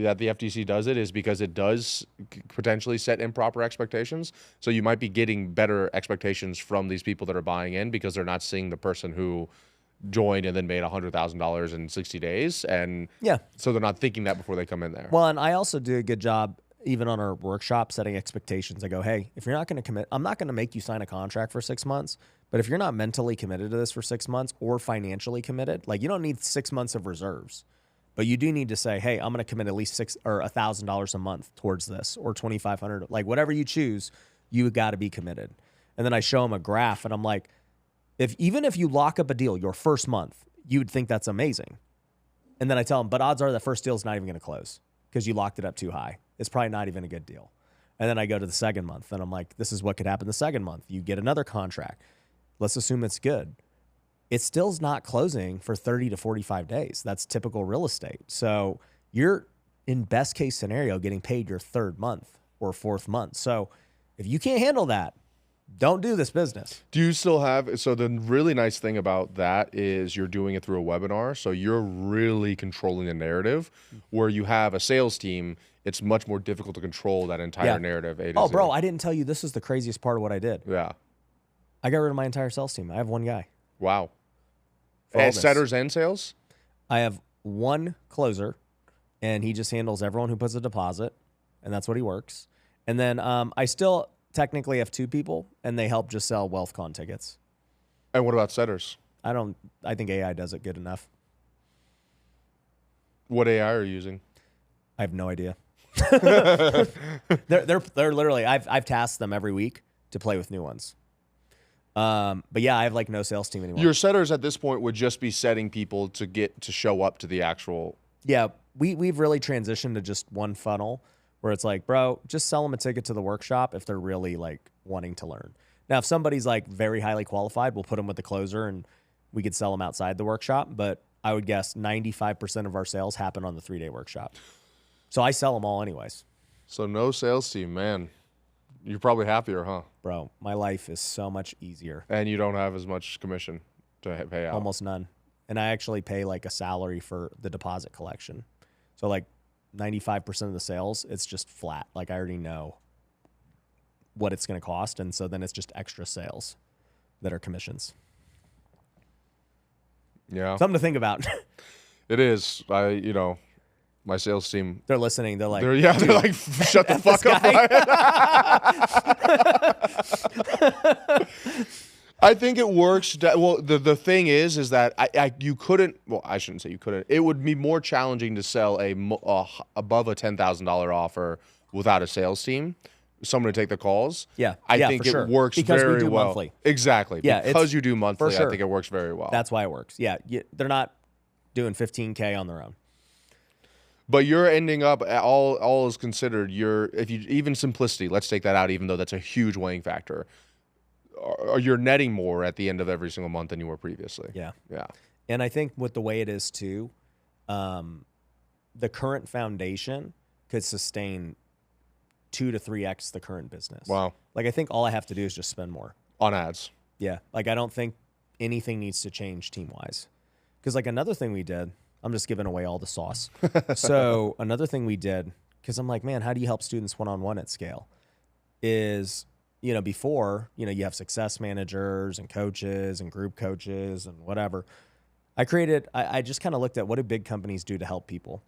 that the FTC does it is because it does potentially set improper expectations. So you might be getting better expectations from these people that are buying in because they're not seeing the person who joined and then made $100,000 in 60 days. And yeah, so they're not thinking that before they come in there. Well, and I also do a good job even on our workshop setting expectations. I go, hey, if you're not going to commit, I'm not going to make you sign a contract for 6 months. But if you're not mentally committed to this for 6 months or financially committed, like you don't need 6 months of reserves, but you do need to say, hey, I'm going to commit at least $1,000 a month towards this, or $2,500, like whatever you choose, you got to be committed. And then I show them a graph, and I'm like, even if you lock up a deal your first month, you would think that's amazing. And then I tell them, but odds are the first deal is not even going to close because you locked it up too high. It's probably not even a good deal. And then I go to the second month, and I'm like, this is what could happen the second month. You get another contract. Let's assume it's good. It still's not closing for 30 to 45 days. That's typical real estate. So you're, in best case scenario, getting paid your third month or fourth month. So if you can't handle that, don't do this business. Do you still have, so the really nice thing about that is you're doing it through a webinar. So you're really controlling the narrative. Where you have a sales team, it's much more difficult to control that entire narrative. Oh, bro, I didn't tell you this is the craziest part of what I did. Yeah. I got rid of my entire sales team. I have one guy. Wow. And setters and sales? I have one closer, and he just handles everyone who puts a deposit, and that's what he works. And then I still technically have two people, and they help just sell WealthCon tickets. And what about setters? I think AI does it good enough. What AI are you using? I have no idea. they're literally, I've tasked them every week to play with new ones. But yeah, I have like no sales team anymore. Your setters at this point would just be setting people to get to show up to the actual. Yeah, we've really transitioned to just one funnel where it's like, bro, just sell them a ticket to the workshop if they're really like wanting to learn. Now, if somebody's like very highly qualified, we'll put them with the closer and we could sell them outside the workshop. But I would guess 95% of our sales happen on the 3-day workshop. So I sell them all anyways. So no sales team, man. You're probably happier, huh? Bro, my life is so much easier. And you don't have as much commission to pay out. Almost none. And I actually pay like a salary for the deposit collection. So like 95% of the sales, it's just flat. Like I already know what it's going to cost. And so then it's just extra sales that are commissions. Yeah. Something to think about. It is. My sales team. They're listening. They're like, they're like, shut the fuck up. I think it works. Well, the thing is that you couldn't. Well, I shouldn't say you couldn't. It would be more challenging to sell above a $10,000 offer without a sales team, someone to take the calls. Yeah, I think for it sure. works because very we do well. monthly. Exactly. Yeah, because you do monthly, sure. I think it works very well. That's why it works. Yeah, they're not doing 15K on their own. But you're ending up all is considered. If you even simplicity, let's take that out, even though that's a huge weighing factor. You're netting more at the end of every single month than you were previously. Yeah. Yeah. And I think with the way it is too, the current foundation could sustain 2 to 3x the current business. Wow. Like I think all I have to do is just spend more on ads. Yeah. Like I don't think anything needs to change team wise. Because like another thing we did, I'm just giving away all the sauce. So another thing we did, because I'm like, man, how do you help students one-on-one at scale? Is before, you have success managers and coaches and group coaches and whatever. I just kind of looked at what do big companies do to help people.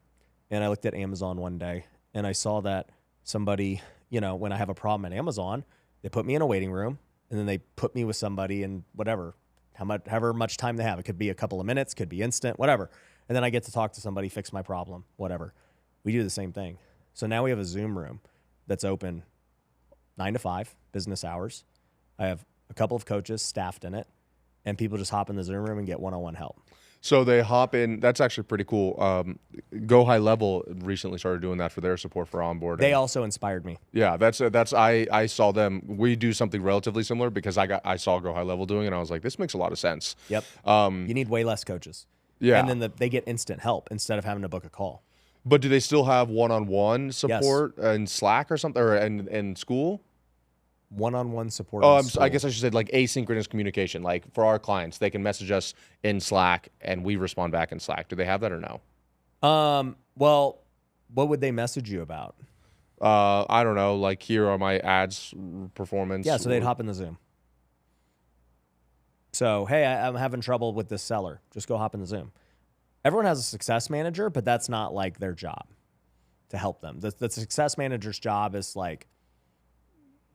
And I looked at Amazon one day and I saw that somebody, when I have a problem at Amazon, they put me in a waiting room and then they put me with somebody and whatever, however much time they have. It could be a couple of minutes, could be instant, whatever. And then I get to talk to somebody, fix my problem, whatever. We do the same thing. So now we have a Zoom room that's open 9 to 5 business hours. I have a couple of coaches staffed in it, and people just hop in the Zoom room and get one-on-one help. So they hop in. That's actually pretty cool. Go High Level recently started doing that for their support for onboarding. They also inspired me. Yeah, I saw them. We do something relatively similar because I saw Go High Level doing it, and I was like, this makes a lot of sense. Yep. You need way less coaches. Yeah. And then they get instant help instead of having to book a call. But do they still have one-on-one support in Slack or something, or in school? One-on-one support. I guess I should say like asynchronous communication. Like for our clients, they can message us in Slack and we respond back in Slack. Do they have that or no? Well, what would they message you about? I don't know. Like here are my ads performance. Yeah, so they'd hop in the Zoom. So, hey, I'm having trouble with this seller. Just go hop in the Zoom. Everyone has a success manager, but that's not like their job to help them. The success manager's job is like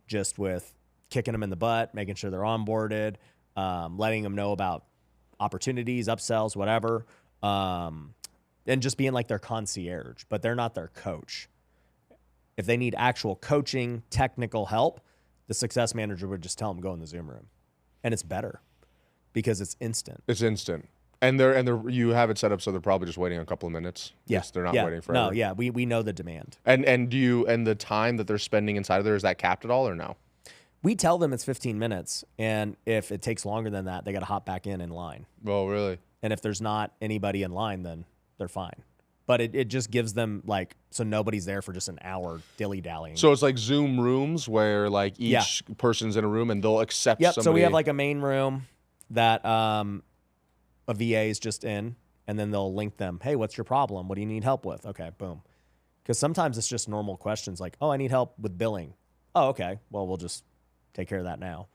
just with kicking them in the butt, making sure they're onboarded, letting them know about opportunities, upsells, whatever, and just being like their concierge, but they're not their coach. If they need actual coaching, technical help, the success manager would just tell them go in the Zoom room. And it's better because it's instant. It's instant. And you have it set up so they're probably just waiting a couple of minutes. Yes, they're not waiting forever. No, yeah, we know the demand. And the time that they're spending inside of there, is that capped at all or no? We tell them it's 15 minutes, and if it takes longer than that, they got to hop back in line. Oh, really? And if there's not anybody in line, then they're fine. But it just gives them so nobody's there for just an hour dilly-dallying. So it's like Zoom rooms where like each person's in a room and they'll accept somebody. So we have like a main room that a VA is just in, and then they'll link them. Hey, what's your problem? What do you need help with? Okay, boom. Because sometimes it's just normal questions like, oh, I need help with billing. Oh, okay. Well, we'll just take care of that now.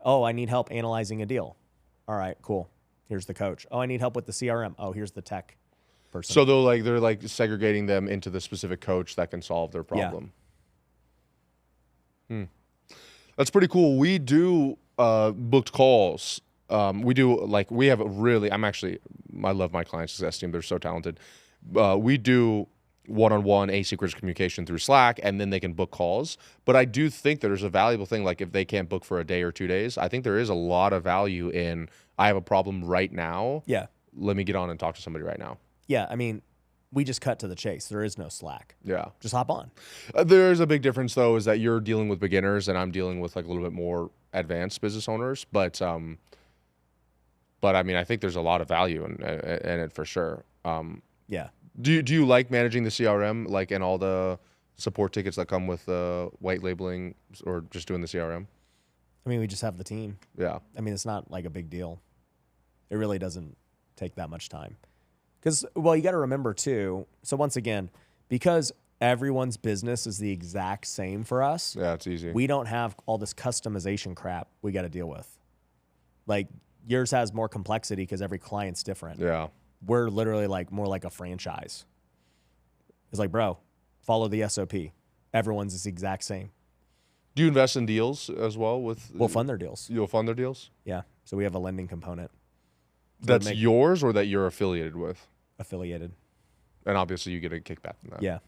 Oh, I need help analyzing a deal. All right, cool. Here's the coach. Oh, I need help with the CRM. Oh, here's the tech person. So they're like segregating them into the specific coach that can solve their problem. Yeah. That's pretty cool. We do booked calls. I love my client success team. They're so talented. We do one-on-one asynchronous communication through Slack, and then they can book calls. But I do think that there's a valuable thing, like if they can't book for a day or 2 days, I think there is a lot of value in, I have a problem right now. Yeah. Let me get on and talk to somebody right now. Yeah, I mean, we just cut to the chase. There is no Slack. Yeah. Just hop on. There's a big difference, though, is that you're dealing with beginners, and I'm dealing with like a little bit more advanced business owners. But I mean, I think there's a lot of value in it for sure. Yeah. Do you like managing the CRM, like, and all the support tickets that come with white labeling or just doing the CRM? I mean, we just have the team. Yeah. I mean, it's not like a big deal. It really doesn't take that much time. Because, well, you got to remember too. So once again, because everyone's business is the exact same for us. Yeah, it's easy. We don't have all this customization crap we got to deal with. Like yours has more complexity because every client's different. Yeah. We're literally like more like a franchise. It's like, bro, follow the SOP. Everyone's is the exact same. Do you invest in deals as well? We'll fund their deals. You'll fund their deals? Yeah. So we have a lending component. So That's yours or that you're affiliated with? Affiliated. And obviously you get a kickback from that. Yeah.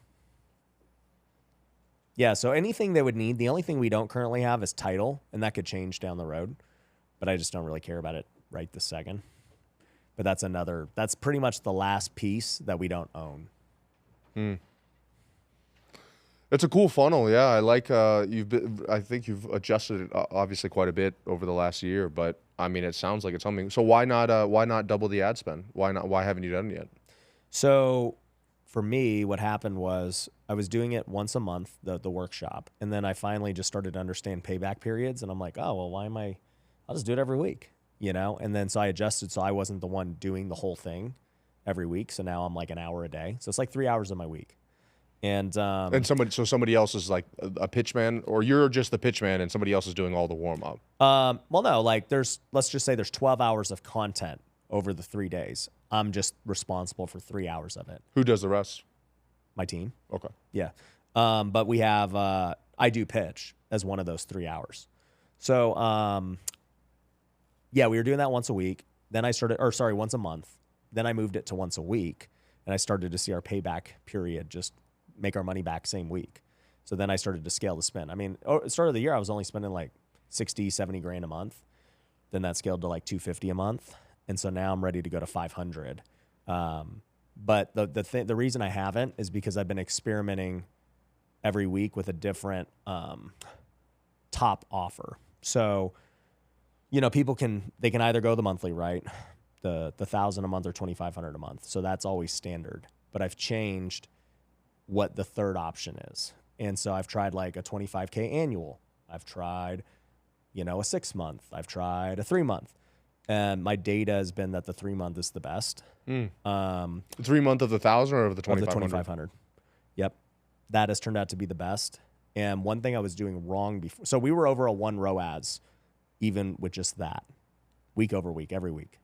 Yeah, so anything they would need, the only thing we don't currently have is title, and that could change down the road. But I just don't really care about it right this second. But that's pretty much the last piece that we don't own. It's a cool funnel, yeah. I like I think you've adjusted it obviously quite a bit over the last year, but I mean it sounds like it's something. So why not double the ad spend? Why haven't you done it yet? So for me, what happened was I was doing it once a month, the workshop, and then I finally just started to understand payback periods, and I'm like, oh well, I'll just do it every week, you know? And then so I adjusted so I wasn't the one doing the whole thing every week. So now I'm like an hour a day. So it's like 3 hours of my week. And somebody else is like a pitch man, or you're just the pitch man and somebody else is doing all the warm up. Well, no, like let's just say there's 12 hours of content over the 3 days. I'm just responsible for 3 hours of it. Who does the rest? My team. Okay. Yeah. But we have, I do pitch as one of those 3 hours. So, yeah, we were doing that once a week. Then once a month. Then I moved it to once a week, and I started to see our payback period just make our money back same week. So then I started to scale the spend. I mean, at the start of the year, I was only spending like 60, 70 grand a month. Then that scaled to like 250 a month. And so now I'm ready to go to 500. But the reason I haven't is because I've been experimenting every week with a different top offer. So, you know, people can either go the monthly, right? The 1,000 a month or 2,500 a month. So that's always standard. But I've changed what the third option is. And so I've tried like a 25K annual. I've tried, you know, a 6 month. I've tried a 3 month. And my data has been that the 3 month is the best. 3 month of the 1,000 or of the 2,500? Of the 2,500. Yep. That has turned out to be the best. And one thing I was doing wrong before, so we were over a 1 ROAS, even with just that, week over week, every week.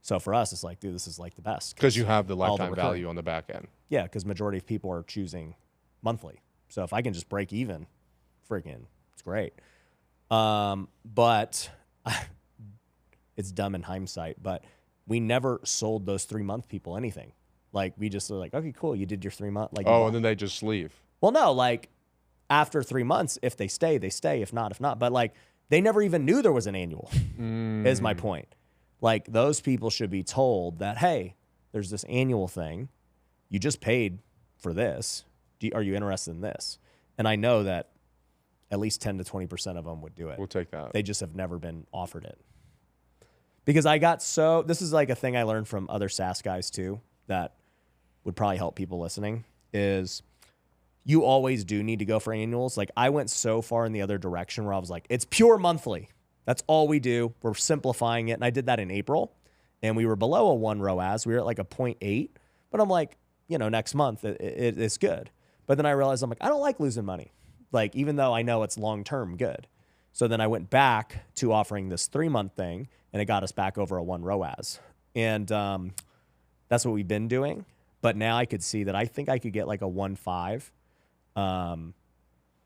So for us, it's like, dude, this is like the best. Because you have the lifetime value on the back end. Yeah, because majority of people are choosing monthly. So if I can just break even, freaking, it's great. But it's dumb in hindsight, but we never sold those 3 month people anything. Like we just were like, okay, cool, you did your 3 month. Like, and then they just leave. Well, no, like after 3 months, if they stay, they stay. If not, if not. But like they never even knew there was an annual. Is my point. Like those people should be told that, hey, there's this annual thing. You just paid for this. Are you interested in this? And I know that at least 10 to 20% of them would do it. We'll take that. They just have never been offered it. Because this is like a thing I learned from other SaaS guys too, that would probably help people listening, is you always do need to go for annuals. Like I went so far in the other direction where I was like, it's pure monthly. That's all we do. We're simplifying it. And I did that in April, and we were below a 1 ROAS. We were at like a 0.8, but I'm like, you know, next month it's good. But then I realized I'm like, I don't like losing money. Like, even though I know it's long-term good. So then I went back to offering this 3 month thing, and it got us back over a 1 ROAS. And that's what we've been doing. But now I could see that I think I could get like a 1.5.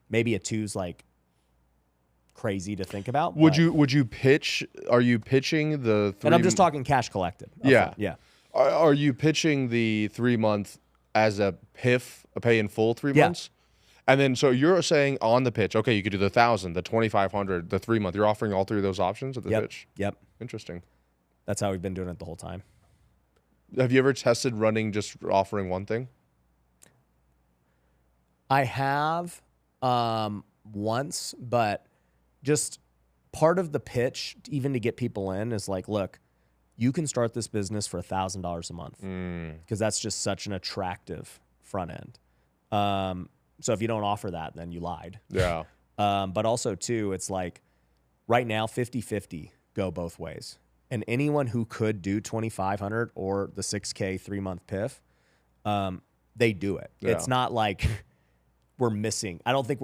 Maybe a 2's like crazy to think about. Would you pitch? Are you pitching the 3? And I'm just talking cash collected. Yeah. Yeah. Are you pitching the 3 month as a PIF, a pay in full 3 months? And then, so you're saying on the pitch, okay, you could do the 1,000, the 2,500, the 3 month. You're offering all three of those options at the pitch? Yep. Interesting. That's how we've been doing it the whole time. Have you ever tested running, just offering one thing? I have once, but just part of the pitch, even to get people in, is like, look, you can start this business for $1,000 a month, because that's just such an attractive front end. So if you don't offer that, then you lied. Yeah. But also, too, it's like right now, 50-50 go both ways. And anyone who could do 2,500 or the 6K 3 month PIF, they do it. Yeah. It's not like we're missing. I don't think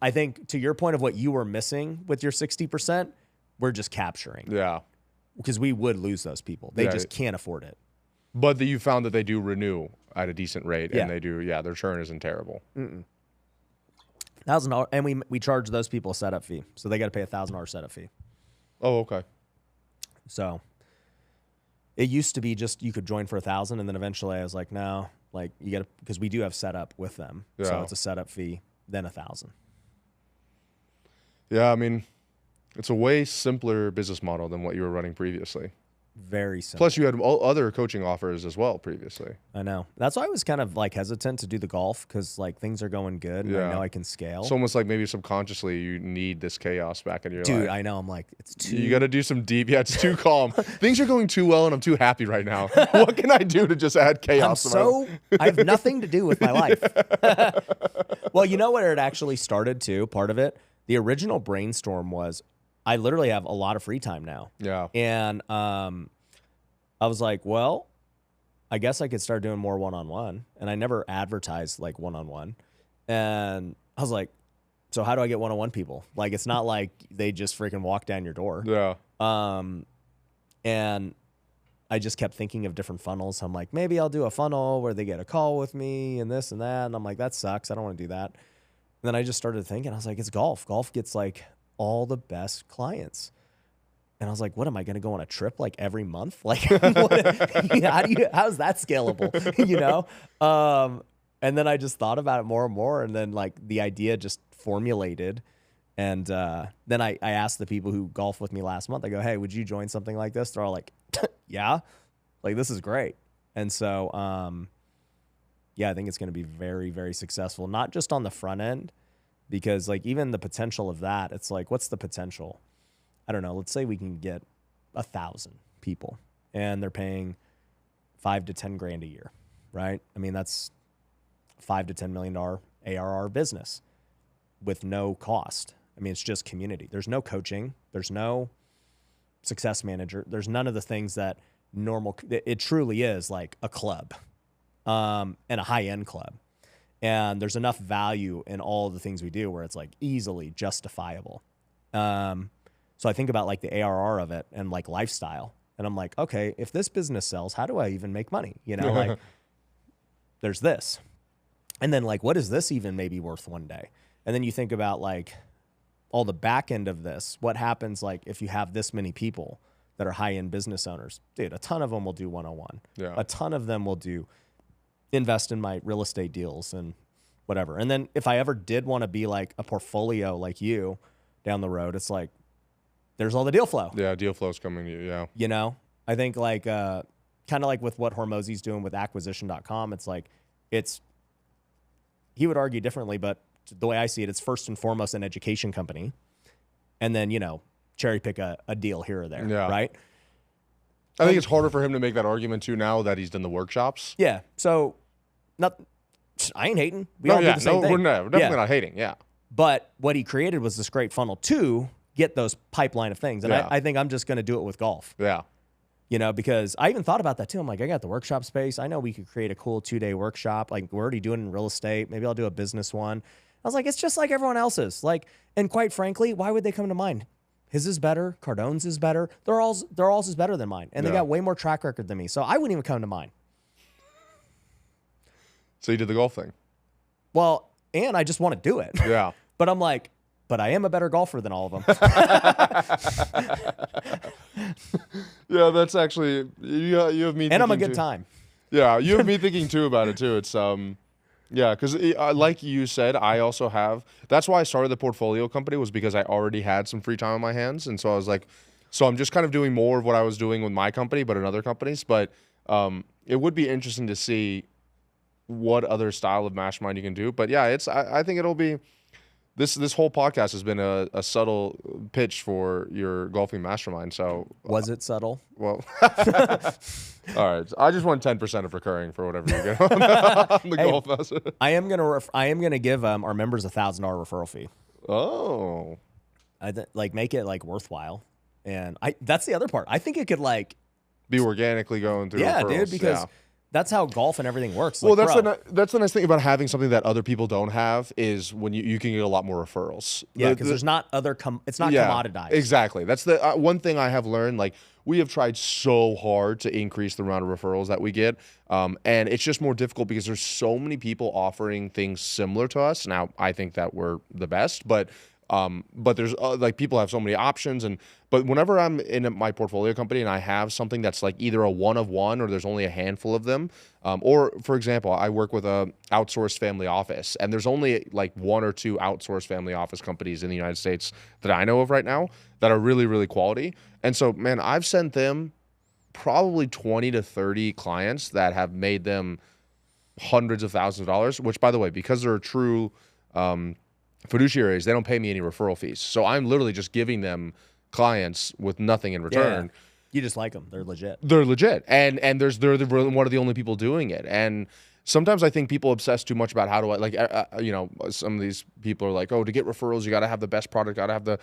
I think to your point of what you were missing with your 60%, we're just capturing. Yeah. Because we would lose those people. They just can't afford it. But you found that they do renew at a decent rate, Yeah. and they do, their churn isn't terrible. $1,000, and we charge those people a setup fee, so they got to pay $1,000 setup fee. Oh, okay. So it used to be just you could join for $1,000, and then eventually I was like, no, like you got to, because we do have setup with them, so it's a setup fee, then $1,000. Yeah, I mean, it's a way simpler business model than what you were running previously. Very simple. Plus, you had other coaching offers as well previously. I know. That's why I was kind of like hesitant to do the golf, because like things are going good, and I know I can scale. It's almost like maybe subconsciously you need this chaos back in your life. Dude, I know. I'm like, it's too. You got to do some deep. Yeah, it's too calm. Things are going too well, and I'm too happy right now. What can I do to just add chaos? I have nothing to do with my life. Well, you know where it actually started too? Part of it, the original brainstorm was, I literally have a lot of free time now. Yeah. And I was like, well, I guess I could start doing more one-on-one. And I never advertised like one-on-one. And I was like, so how do I get one-on-one people? Like, it's not like they just freaking walk down your door. Yeah. And I just kept thinking of different funnels. I'm like, maybe I'll do a funnel where they get a call with me and this and that. And I'm like, that sucks. I don't want to do that. And then I just started thinking, I was like, it's golf. Golf gets like all the best clients. And I was like, what, am I going to go on a trip like every month? Like, how's that scalable? You know? And then I just thought about it more and more. And then like the idea just formulated. And then I asked the people who golfed with me last month, I go, hey, would you join something like this? They're all like, yeah, like this is great. And so, yeah, I think it's going to be very, very successful, not just on the front end, because like even the potential of that, it's like, what's the potential? I don't know. Let's say we can get 1,000 people and they're paying $5 to $10 grand a year, right? I mean, that's $5 to $10 million ARR business with no cost. I mean, it's just community. There's no coaching. There's no success manager. There's none of the things that it truly is like a club, and a high-end club. And there's enough value in all the things we do where it's like easily justifiable. So I think about like the ARR of it and like lifestyle. And I'm like, okay, if this business sells, how do I even make money? You know, like there's this. And then like, what is this even maybe worth one day? And then you think about like all the back end of this. What happens like if you have this many people that are high-end business owners? Dude, a ton of them will do one-on-one. Yeah. A ton of them will invest in my real estate deals and whatever. And then if I ever did want to be like a portfolio like you down the road, it's like, there's all the deal flow. Yeah, deal flow's coming to you, yeah. You know, I think like kind of like with what Hormozi's doing with acquisition.com, it's like he would argue differently, but the way I see it, it's first and foremost an education company. And then, you know, cherry pick a deal here or there, right? I think it's harder for him to make that argument too now that he's done the workshops. Yeah. So I ain't hating. We all do the same thing. We're definitely not hating, yeah. But what he created was this great funnel to get those pipeline of things. And I think I'm just going to do it with golf. Yeah. You know, because I even thought about that too. I'm like, I got the workshop space. I know we could create a cool 2-day workshop. Like we're already doing it in real estate. Maybe I'll do a business one. I was like, it's just like everyone else's. Like, and quite frankly, why would they come to mind? His is better. Cardone's is better. Their all's is better than mine. And they got way more track record than me. So I wouldn't even come to mine. So you did the golf thing. Well, and I just want to do it. Yeah. But I'm like, but I am a better golfer than all of them. Yeah, that's actually, you have me. And I'm a good time. Yeah, you have me thinking too about it too. It's, yeah, because like you said, I also have, that's why I started the portfolio company, was because I already had some free time on my hands. And so I was like, so I'm just kind of doing more of what I was doing with my company, but in other companies. But it would be interesting to see what other style of mastermind you can do. But yeah, I think it'll be, this whole podcast has been a subtle pitch for your golfing mastermind. So was it subtle? Well, all right. I just want 10% of recurring for whatever you get on the golf master. I am gonna give our members $1,000 referral fee. Oh, like make it like worthwhile, and that's the other part. I think it could like be organically going through. Yeah, referrals. dude. Because That's how golf and everything works. Well, Like, that's the nice thing about having something that other people don't have is when you can get a lot more referrals. yeah, because there's not it's not commoditized. Exactly. That's the one thing I have learned. Like, we have tried so hard to increase the amount of referrals that we get, and it's just more difficult because there's so many people offering things similar to us. Now, I think that we're the best, but there's like, people have so many options, but whenever I'm in my portfolio company and I have something that's like either a one of one or there's only a handful of them, or for example, I work with a outsourced family office, and there's only like one or two outsourced family office companies in the United States that I know of right now that are really, really quality. And so, man, I've sent them probably 20 to 30 clients that have made them hundreds of thousands of dollars, which, by the way, because they're true fiduciaries, they don't pay me any referral fees. So I'm literally just giving them clients with nothing in return. Yeah. You just like them. They're legit. They're legit. And they're one of the only people doing it. And sometimes I think people obsess too much about how do I, like, some of these people are like, oh, to get referrals, you got to have the best product, got to have the,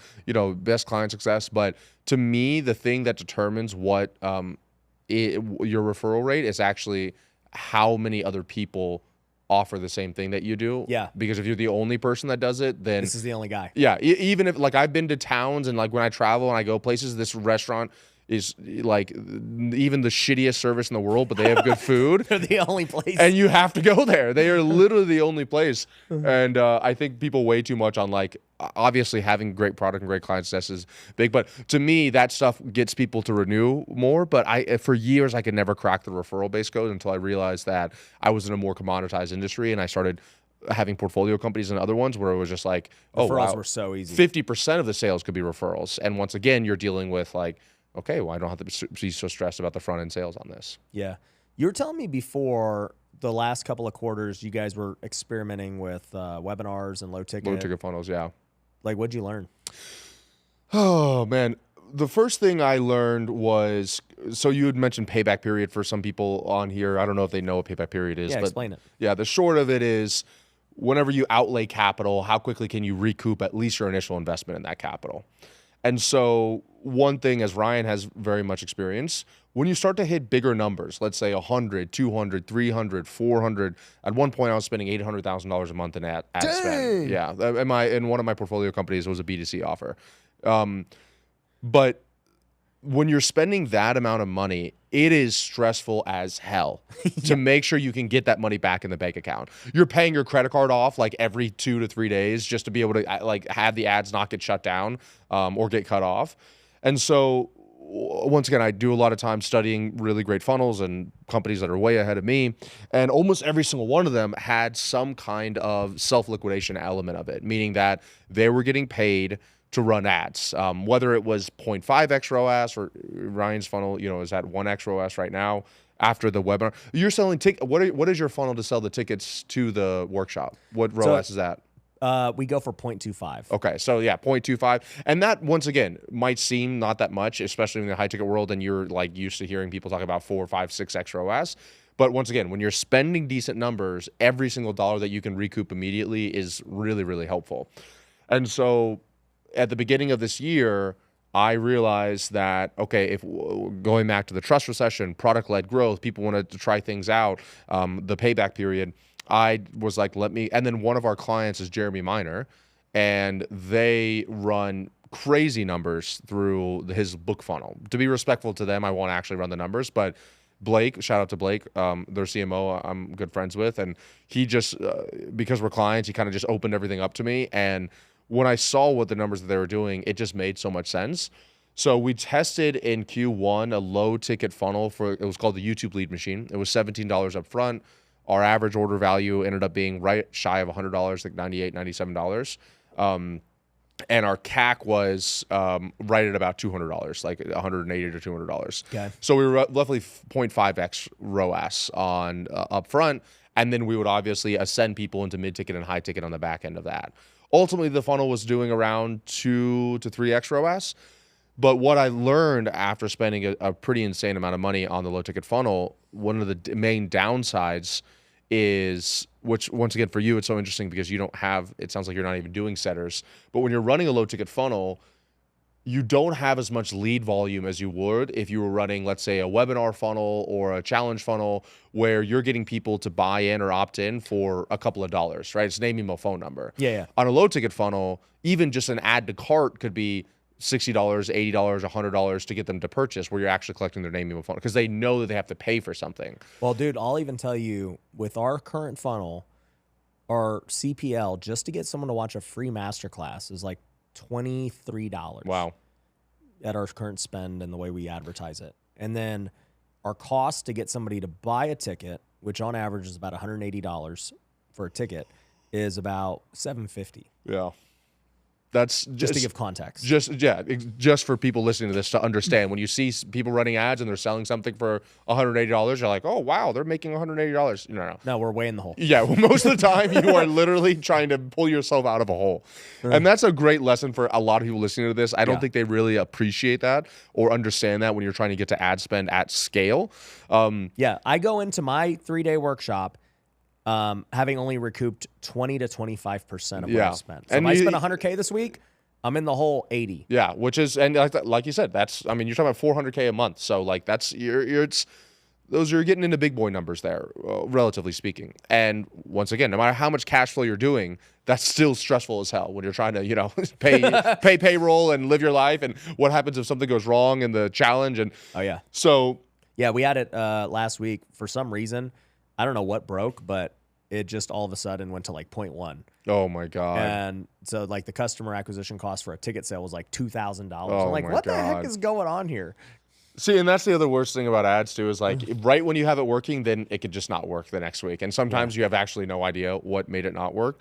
best client success. But to me, the thing that determines what your referral rate is actually how many other people offer the same thing that you do. Yeah. Because if you're the only person that does it, then this is the only guy. Yeah. Even if, like, I've been to towns and, like, when I travel and I go places, this restaurant is like even the shittiest service in the world, but they have good food. They're the only place. And you have to go there. They are literally the only place. And I think people weigh too much on, like, obviously having great product and great client success is big. But to me, that stuff gets people to renew more. But for years, I could never crack the referral-based code until I realized that I was in a more commoditized industry, and I started having portfolio companies and other ones where it was just like, oh, referrals wow, were so easy. 50% of the sales could be referrals. And once again, you're dealing with, like, okay, well, I don't have to be so stressed about the front end sales on this. Yeah. You were telling me before the last couple of quarters, you guys were experimenting with webinars and low ticket funnels. Yeah. Like, what'd you learn? Oh, man. The first thing I learned was, so you had mentioned payback period for some people on here. I don't know if they know what payback period is. Yeah, but explain it. Yeah, the short of it is, whenever you outlay capital, how quickly can you recoup at least your initial investment in that capital? And so one thing, as Ryan has very much experienced, when you start to hit bigger numbers, let's say 100, 200, 300, 400, at one point I was spending $800,000 a month in ad spend. Yeah, in one of my portfolio companies, it was a B2C offer. But when you're spending that amount of money, it is stressful as hell to make sure you can get that money back in the bank account. You're paying your credit card off like every 2 to 3 days just to be able to, like, have the ads not get shut down or get cut off. And so once again, I do a lot of time studying really great funnels and companies that are way ahead of me. And almost every single one of them had some kind of self-liquidation element of it, meaning that they were getting paid to run ads, whether it was 0.5x ROAS or Ryan's funnel, is at 1x ROAS right now after the webinar. You're selling what is your funnel to sell the tickets to the workshop? What ROAS is that? We go for 0.25. Okay, so yeah, 0.25. And that, once again, might seem not that much, especially in the high ticket world, and you're like used to hearing people talk about 4, 5, 6x ROAS. But once again, when you're spending decent numbers, every single dollar that you can recoup immediately is really, really helpful. And so at the beginning of this year, I realized that, okay, if going back to the trust recession, product-led growth, people wanted to try things out, the payback period, I was like, and then one of our clients is Jeremy Minor, and they run crazy numbers through his book funnel. To be respectful to them, I won't actually run the numbers, but Blake, shout out to Blake, their CMO I'm good friends with, and he just, because we're clients, he kind of just opened everything up to me, and when I saw what the numbers that they were doing, it just made so much sense. So we tested in Q1 a low ticket funnel it was called the YouTube lead machine. It was $17 up front. Our average order value ended up being right shy of $100, like $98, $97. And our CAC was right at about $200, like $180 to $200. Okay. So we were roughly 0.5x ROAS on up front, and then we would obviously ascend people into mid-ticket and high ticket on the back end of that. Ultimately, the funnel was doing around 2 to 3x ROAS. But what I learned after spending a pretty insane amount of money on the low ticket funnel, one of the main downsides is, which once again for you, it's so interesting because you don't have, it sounds like you're not even doing setters. But when you're running a low ticket funnel, you don't have as much lead volume as you would if you were running, let's say, a webinar funnel or a challenge funnel where you're getting people to buy in or opt in for a couple of dollars, right? It's name, email, phone number. Yeah. On a low ticket funnel, even just an add to cart could be $60, $80, $100 to get them to purchase, where you're actually collecting their name, email, phone, because they know that they have to pay for something. Well, dude, I'll even tell you, with our current funnel, our CPL, just to get someone to watch a free masterclass, is like $23. Wow. At our current spend and the way we advertise it. And then our cost to get somebody to buy a ticket, which on average is about $180 for a ticket, is about $750. Yeah. That's just to give context. Just for people listening to this to understand. When you see people running ads and they're selling something for $180, you're like, oh wow, they're making $180. No, we're way in the hole. Yeah, well, most of the time you are literally trying to pull yourself out of a hole, and that's a great lesson for a lot of people listening to this. I don't think they really appreciate that or understand that when you're trying to get to ad spend at scale. I go into my 3-day workshop having only recouped 20 to 25% of what I spent. So if I spent $100K this week, I'm in the whole 80. Yeah, which is, and like you said, that's, I mean, you're talking about $400K a month. So like that's, you're getting into big boy numbers there, relatively speaking. And once again, no matter how much cash flow you're doing, that's still stressful as hell when you're trying to, pay payroll and live your life. And what happens if something goes wrong in the challenge? And so we had it last week for some reason. I don't know what broke, but it just all of a sudden went to like 0.1. Oh my God. And so like the customer acquisition cost for a ticket sale was like $2,000. Oh I'm like, what the heck is going on here? See, and that's the other worst thing about ads too, is like right when you have it working, then it could just not work the next week. And sometimes you have actually no idea what made it not work.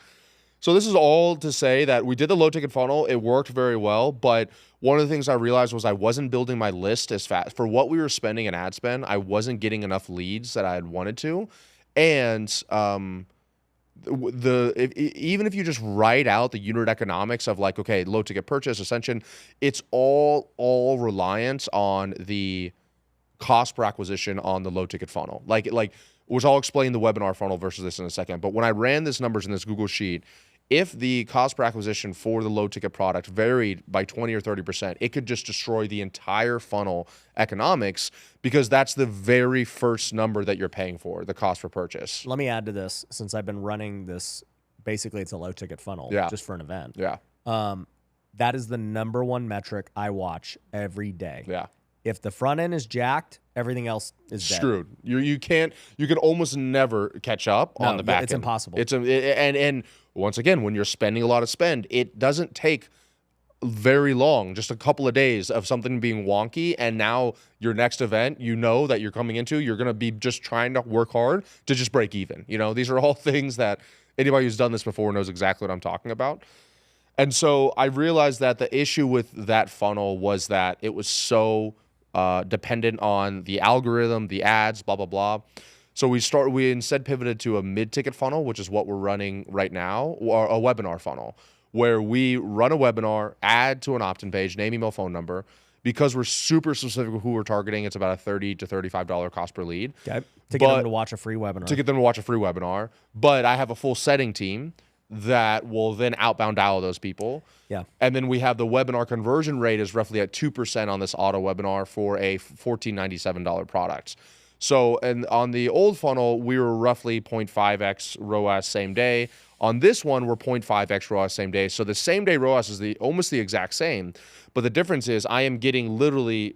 So this is all to say that we did the low ticket funnel. It worked very well. But one of the things I realized was I wasn't building my list as fast. For what we were spending in ad spend, I wasn't getting enough leads that I had wanted to. And even if you just write out the unit economics of like, okay, low ticket purchase, ascension, it's all reliant on the cost per acquisition on the low ticket funnel. Which I'll explain the webinar funnel versus this in a second. But when I ran these numbers in this Google sheet, if the cost per acquisition for the low ticket product varied by 20 or 30%, it could just destroy the entire funnel economics, because that's the very first number that you're paying for, the cost per purchase. Let me add to this, since I've been running this, basically it's a low ticket funnel just for an event. Yeah. That is the number one metric I watch every day. Yeah. If the front end is jacked, everything else is dead. Screwed. You can almost never catch up on the back end. It's impossible. And once again, when you're spending a lot of spend, it doesn't take very long, just a couple of days of something being wonky, and now your next event, that you're coming into, you're going to be just trying to work hard to just break even. These are all things that anybody who's done this before knows exactly what I'm talking about. And so I realized that the issue with that funnel was that it was so dependent on the algorithm, the ads, blah, blah, blah. So we instead pivoted to a mid-ticket funnel, which is what we're running right now, or a webinar funnel, where we run a webinar, add to an opt-in page, name, email, phone number. Because we're super specific with who we're targeting, it's about a $30 to $35 cost per lead. Okay. To get them to watch a free webinar. To get them to watch a free webinar. But I have a full setting team that will then outbound dial those people. Yeah. And then we have the webinar conversion rate is roughly at 2% on this auto webinar for a $14.97 product. So, and on the old funnel, we were roughly 0.5x ROAS same day. On this one, we're 0.5x ROAS same day. So the same day ROAS is almost the exact same. But the difference is I am getting literally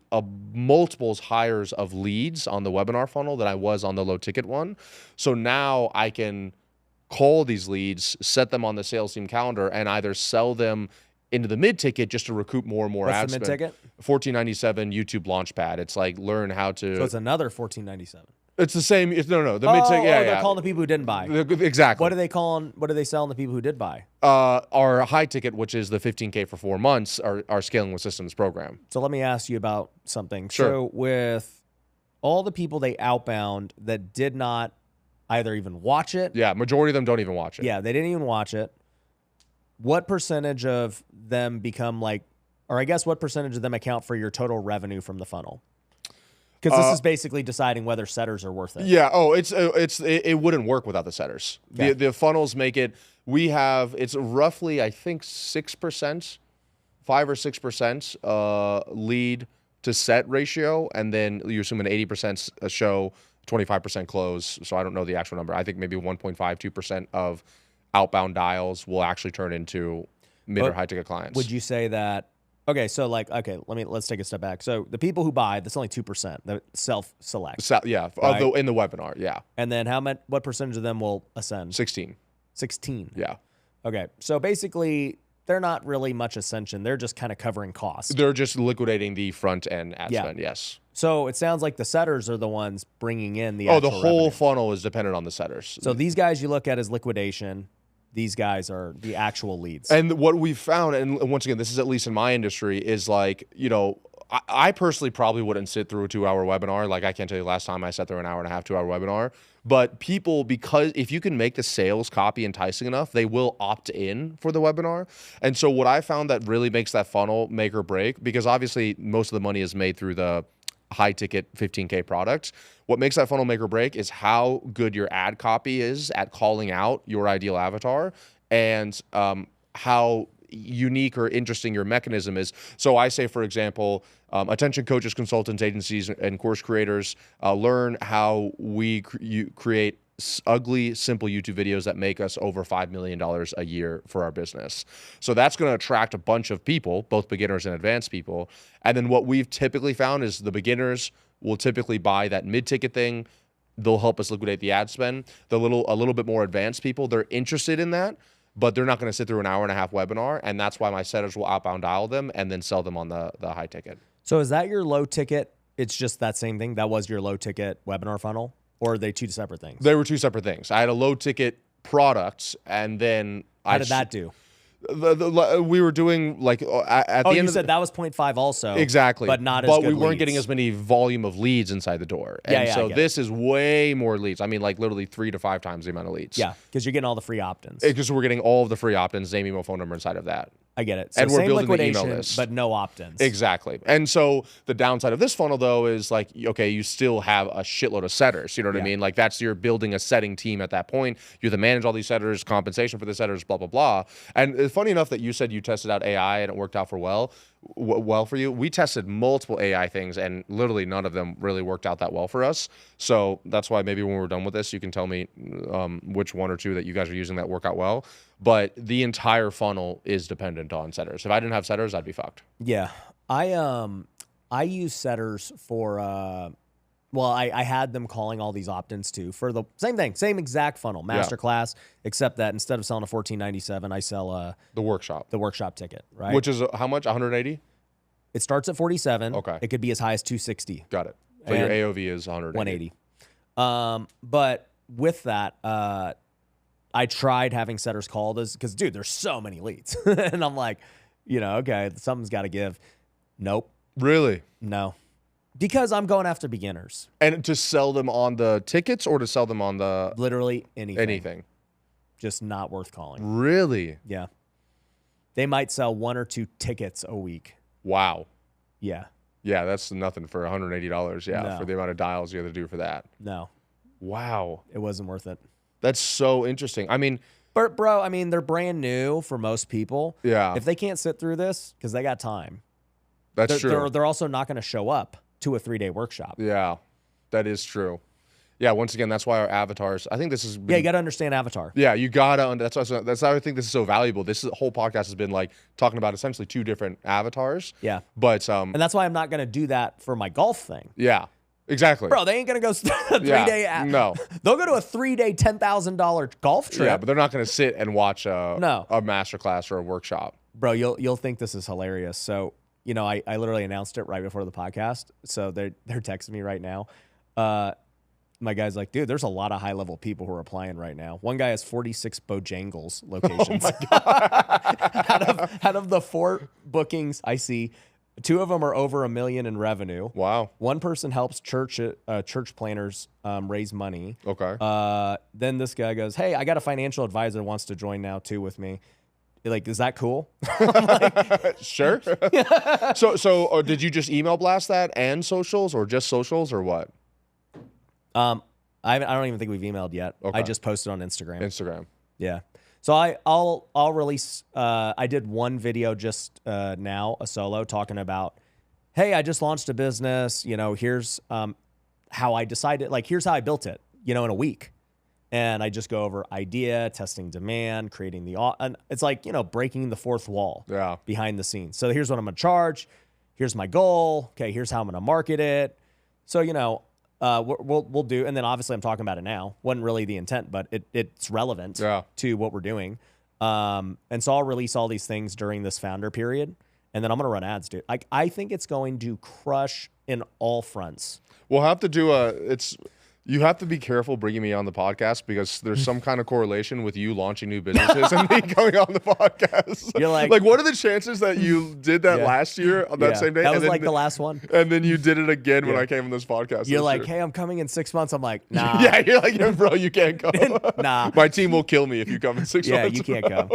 multiples higher of leads on the webinar funnel than I was on the low ticket one. So now I can call these leads, set them on the sales team calendar, and either sell them into the mid ticket just to recoup more and more ad spend. What's the mid ticket? $14.97 YouTube Launchpad. It's like learn how to. So it's another $14.97. It's the same. No. The mid ticket. Yeah, they're calling the people who didn't buy. Exactly. What are they calling? What are they selling the people who did buy? Our high ticket, which is the $15K for 4 months, our scaling with systems program. So let me ask you about something. Sure. So with all the people they outbound that did not either even watch it. Yeah, majority of them don't even watch it. Yeah, they didn't even watch it. What percentage of them become what percentage of them account for your total revenue from the funnel? Because this is basically deciding whether setters are worth it. Yeah. Oh, it wouldn't work without the setters. Okay. The funnels make it. It's roughly, I think, 6% 5 or 6% lead to set ratio, and then you assume an 80% show, 25% close. So I don't know the actual number. I think maybe 1.5, 2% of outbound dials will actually turn into mid or high ticket clients. Would you say that? Okay, so let's take a step back. So the people who buy, that's only 2% that self-select. Yeah, right? in the webinar, yeah. And then what percentage of them will ascend? 16. 16. Yeah. Okay, so basically, they're not really much ascension. They're just kind of covering costs. They're just liquidating the front end ad spend, yes. So it sounds like the setters are the ones bringing in the the whole revenue. funnel is dependent on the setters. So these guys you look at as liquidation. These guys are the actual leads. And what we've found, and once again, this is at least in my industry, is like, I personally probably wouldn't sit through a 2-hour webinar. Like, I can't tell you last time I sat through an hour and a half, 2-hour webinar. But people, because if you can make the sales copy enticing enough, they will opt in for the webinar. And so what I found that really makes that funnel make or break, because obviously most of the money is made through the high ticket 15K products. What makes that funnel make or break is how good your ad copy is at calling out your ideal avatar, and how unique or interesting your mechanism is. So I say, for example, attention coaches, consultants, agencies, and course creators learn how we create ugly, simple YouTube videos that make us over $5 million a year for our business. So that's going to attract a bunch of people, both beginners and advanced people. And then what we've typically found is the beginners will typically buy that mid-ticket thing. They'll help us liquidate the ad spend. A little bit more advanced people, they're interested in that, but they're not going to sit through an hour and a half webinar. And that's why my setters will outbound dial them and then sell them on the high ticket. So is that your low ticket? It's just that same thing? That was your low ticket webinar funnel? Or are they two separate things? They were two separate things. I had a low ticket product, and then how did that do? We were doing like at the end. You said that was 0.5 also. Exactly, but not as good. But we weren't leads. getting as many volume of leads inside the door, and so this is way more leads. I mean, like literally 3 to 5 times the amount of leads. Yeah, because you're getting all the free opt-ins. Because we're getting all of the free opt-ins, name, email, phone number inside of that. I get it. So and we're same building liquidation, the email list, but no opt-ins. Exactly. And so the downside of this funnel, though, is like, okay, you still have a shitload of setters. You know what I mean? Like you're building a setting team at that point. You have to manage all these setters, compensation for the setters, blah, blah, blah. And it's funny enough that you said you tested out AI and it worked out well for you. We tested multiple AI things, and literally none of them really worked out that well for us. So that's why maybe when we're done with this, you can tell me which one or two that you guys are using that work out well. But the entire funnel is dependent on setters. If I didn't have setters, I'd be fucked. Yeah. I use setters for I had them calling all these opt-ins too for the same thing, same exact funnel, masterclass, except that instead of selling a $14.97, I sell the workshop ticket, right? Which is how much? 180? It starts at 47. Okay. It could be as high as 260. Got it. So your AOV is 180. But with that, I tried having setters called because, dude, there's so many leads. And I'm like, okay, something's got to give. Nope. Really? No. Because I'm going after beginners. And to sell them on the tickets or to sell them on the... Literally anything. Anything. Just not worth calling. Really? Yeah. They might sell 1 or 2 tickets a week. Wow. Yeah. Yeah, that's nothing for $180. For the amount of dials you have to do for that. No. Wow. It wasn't worth it. That's so interesting. I mean... But, bro, I mean, they're brand new for most people. Yeah. If they can't sit through this, because they got time. That's true. They're also not going to show up to a 3-day workshop. Yeah, that is true. Yeah, once again, that's why our avatars, I think this is... Yeah, you got to understand avatar. Yeah, you got to... That's how I think this is so valuable. This whole podcast has been like talking about essentially 2 different avatars. Yeah. But... and that's why I'm not going to do that for my golf thing. Yeah, exactly. Bro, they ain't going to go a 3-day... No. They'll go to a 3-day, $10,000 golf trip. Yeah, but they're not going to sit and watch a masterclass or a workshop. Bro, you'll think this is hilarious. So... I literally announced it right before the podcast. So they're texting me right now. My guy's like, dude, there's a lot of high-level people who are applying right now. One guy has 46 Bojangles locations. Oh my God. out of the 4 bookings I see, 2 of them are over $1 million in revenue. Wow. One person helps church planners raise money. Okay. Then this guy goes, hey, I got a financial advisor who wants to join now too with me. Like, is that cool? Sure. So did you just email blast that and socials, or just socials, or what? I don't even think we've emailed yet. Okay. I just posted on Instagram. Instagram. Yeah. So I'll release. I did one video just now, a solo, talking about, hey, I just launched a business. Here's how I decided. Like, here's how I built it. In a week, and I just go over idea, testing demand, creating and it's like breaking the fourth wall. Behind the scenes. So here's what I'm gonna charge. Here's my goal. Okay, here's how I'm gonna market it. So we'll do, and then obviously I'm talking about it now. Wasn't really the intent, but it's relevant to what we're doing. And so I'll release all these things during this founder period, and then I'm gonna run ads, dude. I think it's going to crush in all fronts. We'll have to do you have to be careful bringing me on the podcast because there's some kind of correlation with you launching new businesses and me going on the podcast. You're like, what are the chances that you did that last year on that same day? That was like the last one. And then you did it again when I came on this podcast. You're like, hey, I'm coming in 6 months. I'm like, nah. Yeah, you're like, yeah, bro, you can't come. Nah. My team will kill me if you come in 6 months. Yeah, you can't come.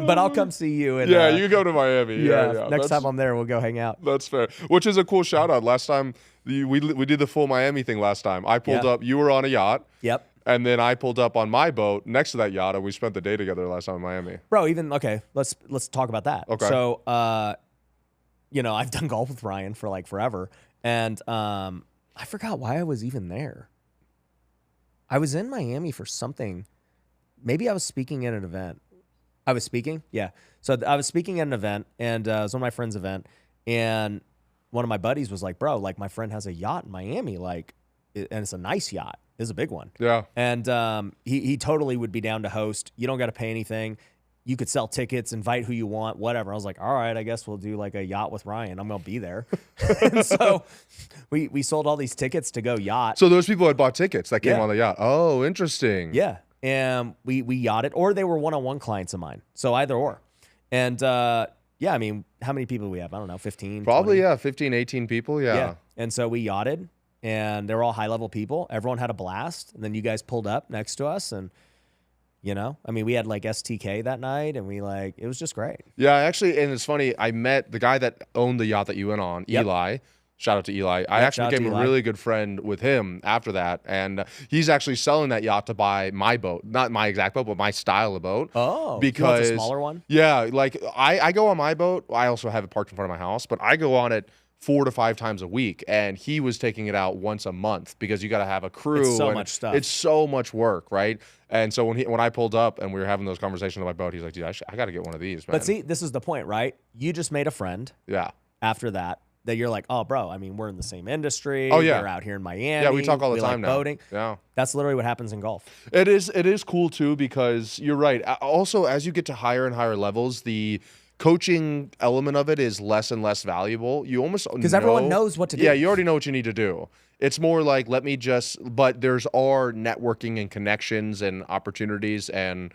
But I'll come see you. And, you go to Miami. Yeah. Next time I'm there, we'll go hang out. That's fair. Which is a cool shout out. Last time, we did the full Miami thing last time. I pulled up. You were on a yacht. Yep. And then I pulled up on my boat next to that yacht, and we spent the day together last time in Miami. Bro, let's talk about that. Okay. So, I've done golf with Ryan for like forever, and I forgot why I was even there. I was in Miami for something. Maybe I was speaking at an event. I was speaking? Yeah. So I was speaking at an event, and it was one of my friend's event, and one of my buddies was like, bro, like my friend has a yacht in Miami, like, and it's a nice yacht. It's a big one. Yeah. And he totally would be down to host. You don't got to pay anything. You could sell tickets, invite who you want, whatever. I was like, all right, I guess we'll do like a yacht with Ryan. I'm going to be there. And so we sold all these tickets to go yacht. So those people had bought tickets that came on the yacht. Oh, interesting. Yeah. And we yachted, or they were one-on-one clients of mine. So either or. And yeah, I mean, how many people do we have? I don't know, 15? Probably, 20? 15, 18 people, yeah. And so we yachted, and they were all high-level people. Everyone had a blast. And then you guys pulled up next to us, and, I mean, we had, like, STK that night, and it was just great. Yeah, actually, and it's funny, I met the guy that owned the yacht that you went on, Eli. Shout out to Eli. I actually became a really good friend with him after that, and he's actually selling that yacht to buy my boat. Not my exact boat, but my style of boat. Oh, because you want the smaller one? Yeah, like I go on my boat. I also have it parked in front of my house, but I go on it 4 to 5 times a week, and he was taking it out once a month because you got to have a crew. It's so much stuff. It's so much work, right? And so when I pulled up and we were having those conversations on my boat, he's like, dude, I got to get one of these, man. But see, this is the point, right? You just made a friend. Yeah. After that you're like, oh, bro, I mean, we're in the same industry. Oh, yeah. We're out here in Miami. Yeah, we talk all the time now. Boating. Yeah. That's literally what happens in golf. It is cool, too, because you're right. Also, as you get to higher and higher levels, the coaching element of it is less and less valuable. You almost because everyone knows what to do. Yeah, you already know what you need to do. It's more like, but there's our networking and connections and opportunities and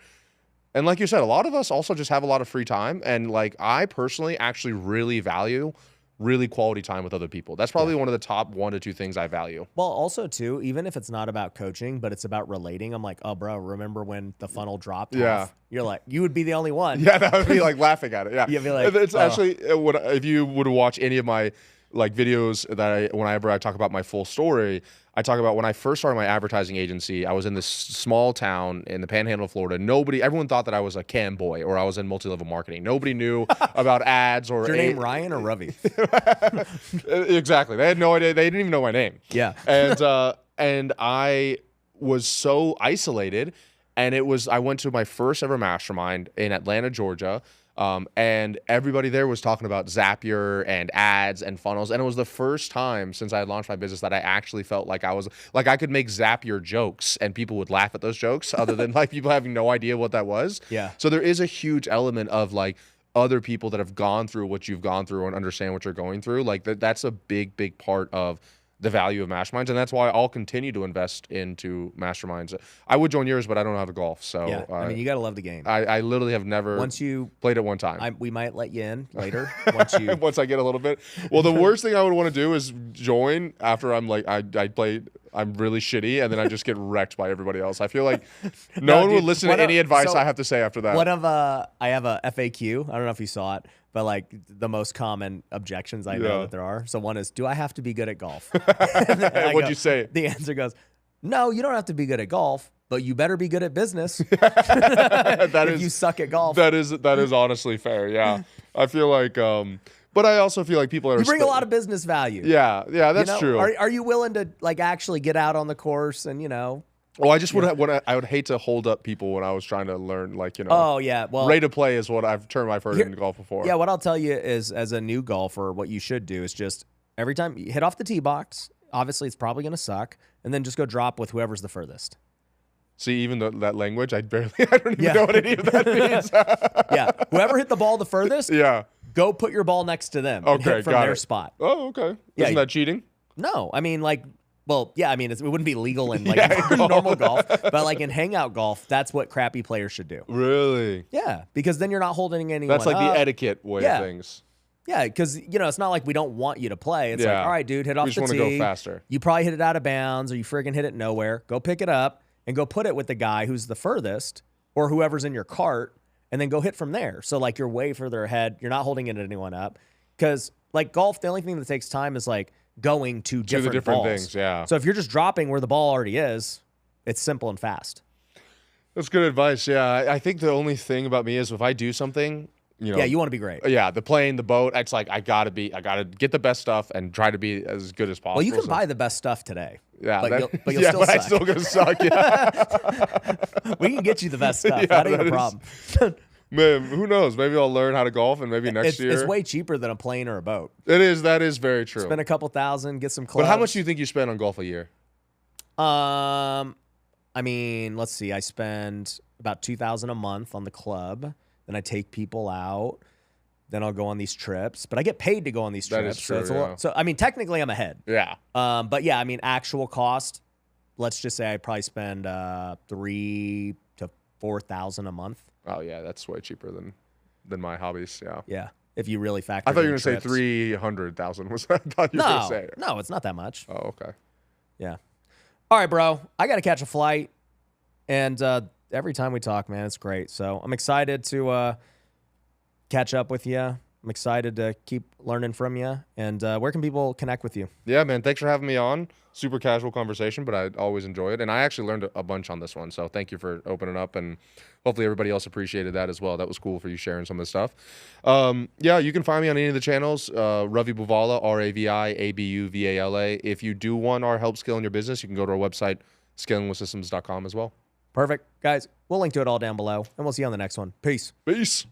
like you said, a lot of us also just have a lot of free time. And like I personally actually really value really quality time with other people. That's probably one of the top 1 to 2 things I value. Well, also too, even if it's not about coaching, but it's about relating. I'm like, oh, bro, remember when the funnel dropped off? You're like, you would be the only one. Yeah, that would be like laughing at it. Yeah, you'd be like, it's actually if you would watch any of my like videos that whenever I talk about my full story, I talk about when I first started my advertising agency. I was in this small town in the Panhandle of Florida. Everyone thought that I was a cam boy or I was in multi-level marketing. Nobody knew about ads or. Is your name Ryan or Ravi? Exactly. They had no idea. They didn't even know my name. Yeah. And I was so isolated, and I went to my first ever mastermind in Atlanta, Georgia. And everybody there was talking about Zapier and ads and funnels. And it was the first time since I had launched my business that I actually felt like I could make Zapier jokes and people would laugh at those jokes other than like people having no idea what that was. Yeah. So there is a huge element of like other people that have gone through what you've gone through and understand what you're going through. Like that's a big, big part of the value of masterminds, and that's why I'll continue to invest into masterminds. I would join yours, but I don't know how to golf. So yeah, I mean, you gotta love the game. I literally have never played it one time. We might let you in later once I get a little bit. Well, the worst thing I would want to do is join after I'm like I'm really shitty, and then I just get wrecked by everybody else. I feel like no one would listen to any advice I have to say after that. I have a FAQ. I don't know if you saw it, but like the most common objections I know that there are. So one is, do I have to be good at golf? What'd you say? The answer goes, no, you don't have to be good at golf, but you better be good at business. That if you suck at golf. That is honestly fair. Yeah. I feel like, but I also feel like people are. You bring a lot of business value. Yeah, that's true. Are you willing to like actually get out on the course and Well, I just I would hate to hold up people when I was trying to learn, like, Oh yeah, well, rate of play is what I've heard in golf before. Yeah, what I'll tell you is, as a new golfer, what you should do is just every time you hit off the tee box, obviously it's probably going to suck, and then just go drop with whoever's the furthest. See, even that language, I don't even know what any of that means. Yeah, whoever hit the ball the furthest. Yeah. Go put your ball next to them. And hit from their spot. Oh, okay. Yeah, Isn't that cheating? No, I mean, like, well, yeah, I mean, it wouldn't be legal in like normal golf, but like in hangout golf, that's what crappy players should do. Really? Yeah, because then you're not holding anyone. That's like up. the etiquette way of things. Yeah, because it's not like we don't want you to play. It's like, all right, dude, hit off the tee. We just want to go faster. You probably hit it out of bounds, or you friggin' hit it nowhere. Go pick it up and go put it with the guy who's the furthest, or whoever's in your cart, and then go hit from there. So like you're way further ahead. You're not holding anyone up. Because like golf, the only thing that takes time is like going to different balls. Things. Yeah. So if you're just dropping where the ball already is, it's simple and fast. That's good advice. Yeah, I think the only thing about me is if I do something, yeah, you want to be great. Yeah, the plane, the boat. It's like I gotta get the best stuff and try to be as good as possible. Well, you can buy the best stuff today. Yeah, but you'll still suck. I'm still gonna suck. Yeah. We can get you the best stuff. That ain't a problem. Man, who knows? Maybe I'll learn how to golf, and maybe next year. It's way cheaper than a plane or a boat. It is. That is very true. Spend a couple thousand, get some clubs. But how much do you think you spend on golf a year? I mean, let's see. I spend about $2,000 a month on the club. Then I take people out. Then I'll go on these trips. But I get paid to go on these trips. That is true. So, it's a lot. So I mean, technically, I'm ahead. Yeah. But yeah, I mean, actual cost. Let's just say I probably spend $3,000 to $4,000 a month. Oh yeah, that's way cheaper than my hobbies. Yeah. Yeah. If you really factor. I thought you were gonna say 300,000. Was I thought you were gonna say? No, it's not that much. Oh, okay. Yeah. All right, bro. I got to catch a flight, and every time we talk, man, it's great. So I'm excited to catch up with you. I'm excited to keep learning from you. And where can people connect with you? Yeah, man. Thanks for having me on. Super casual conversation, but I always enjoy it. And I actually learned a bunch on this one. So thank you for opening up. And hopefully everybody else appreciated that as well. That was cool for you sharing some of the stuff. Yeah, you can find me on any of the channels. Ravi Buvala, RaviAbuvala. If you do want our help scaling your business, you can go to our website, scalingwithsystems.com as well. Perfect. Guys, we'll link to it all down below. And we'll see you on the next one. Peace. Peace.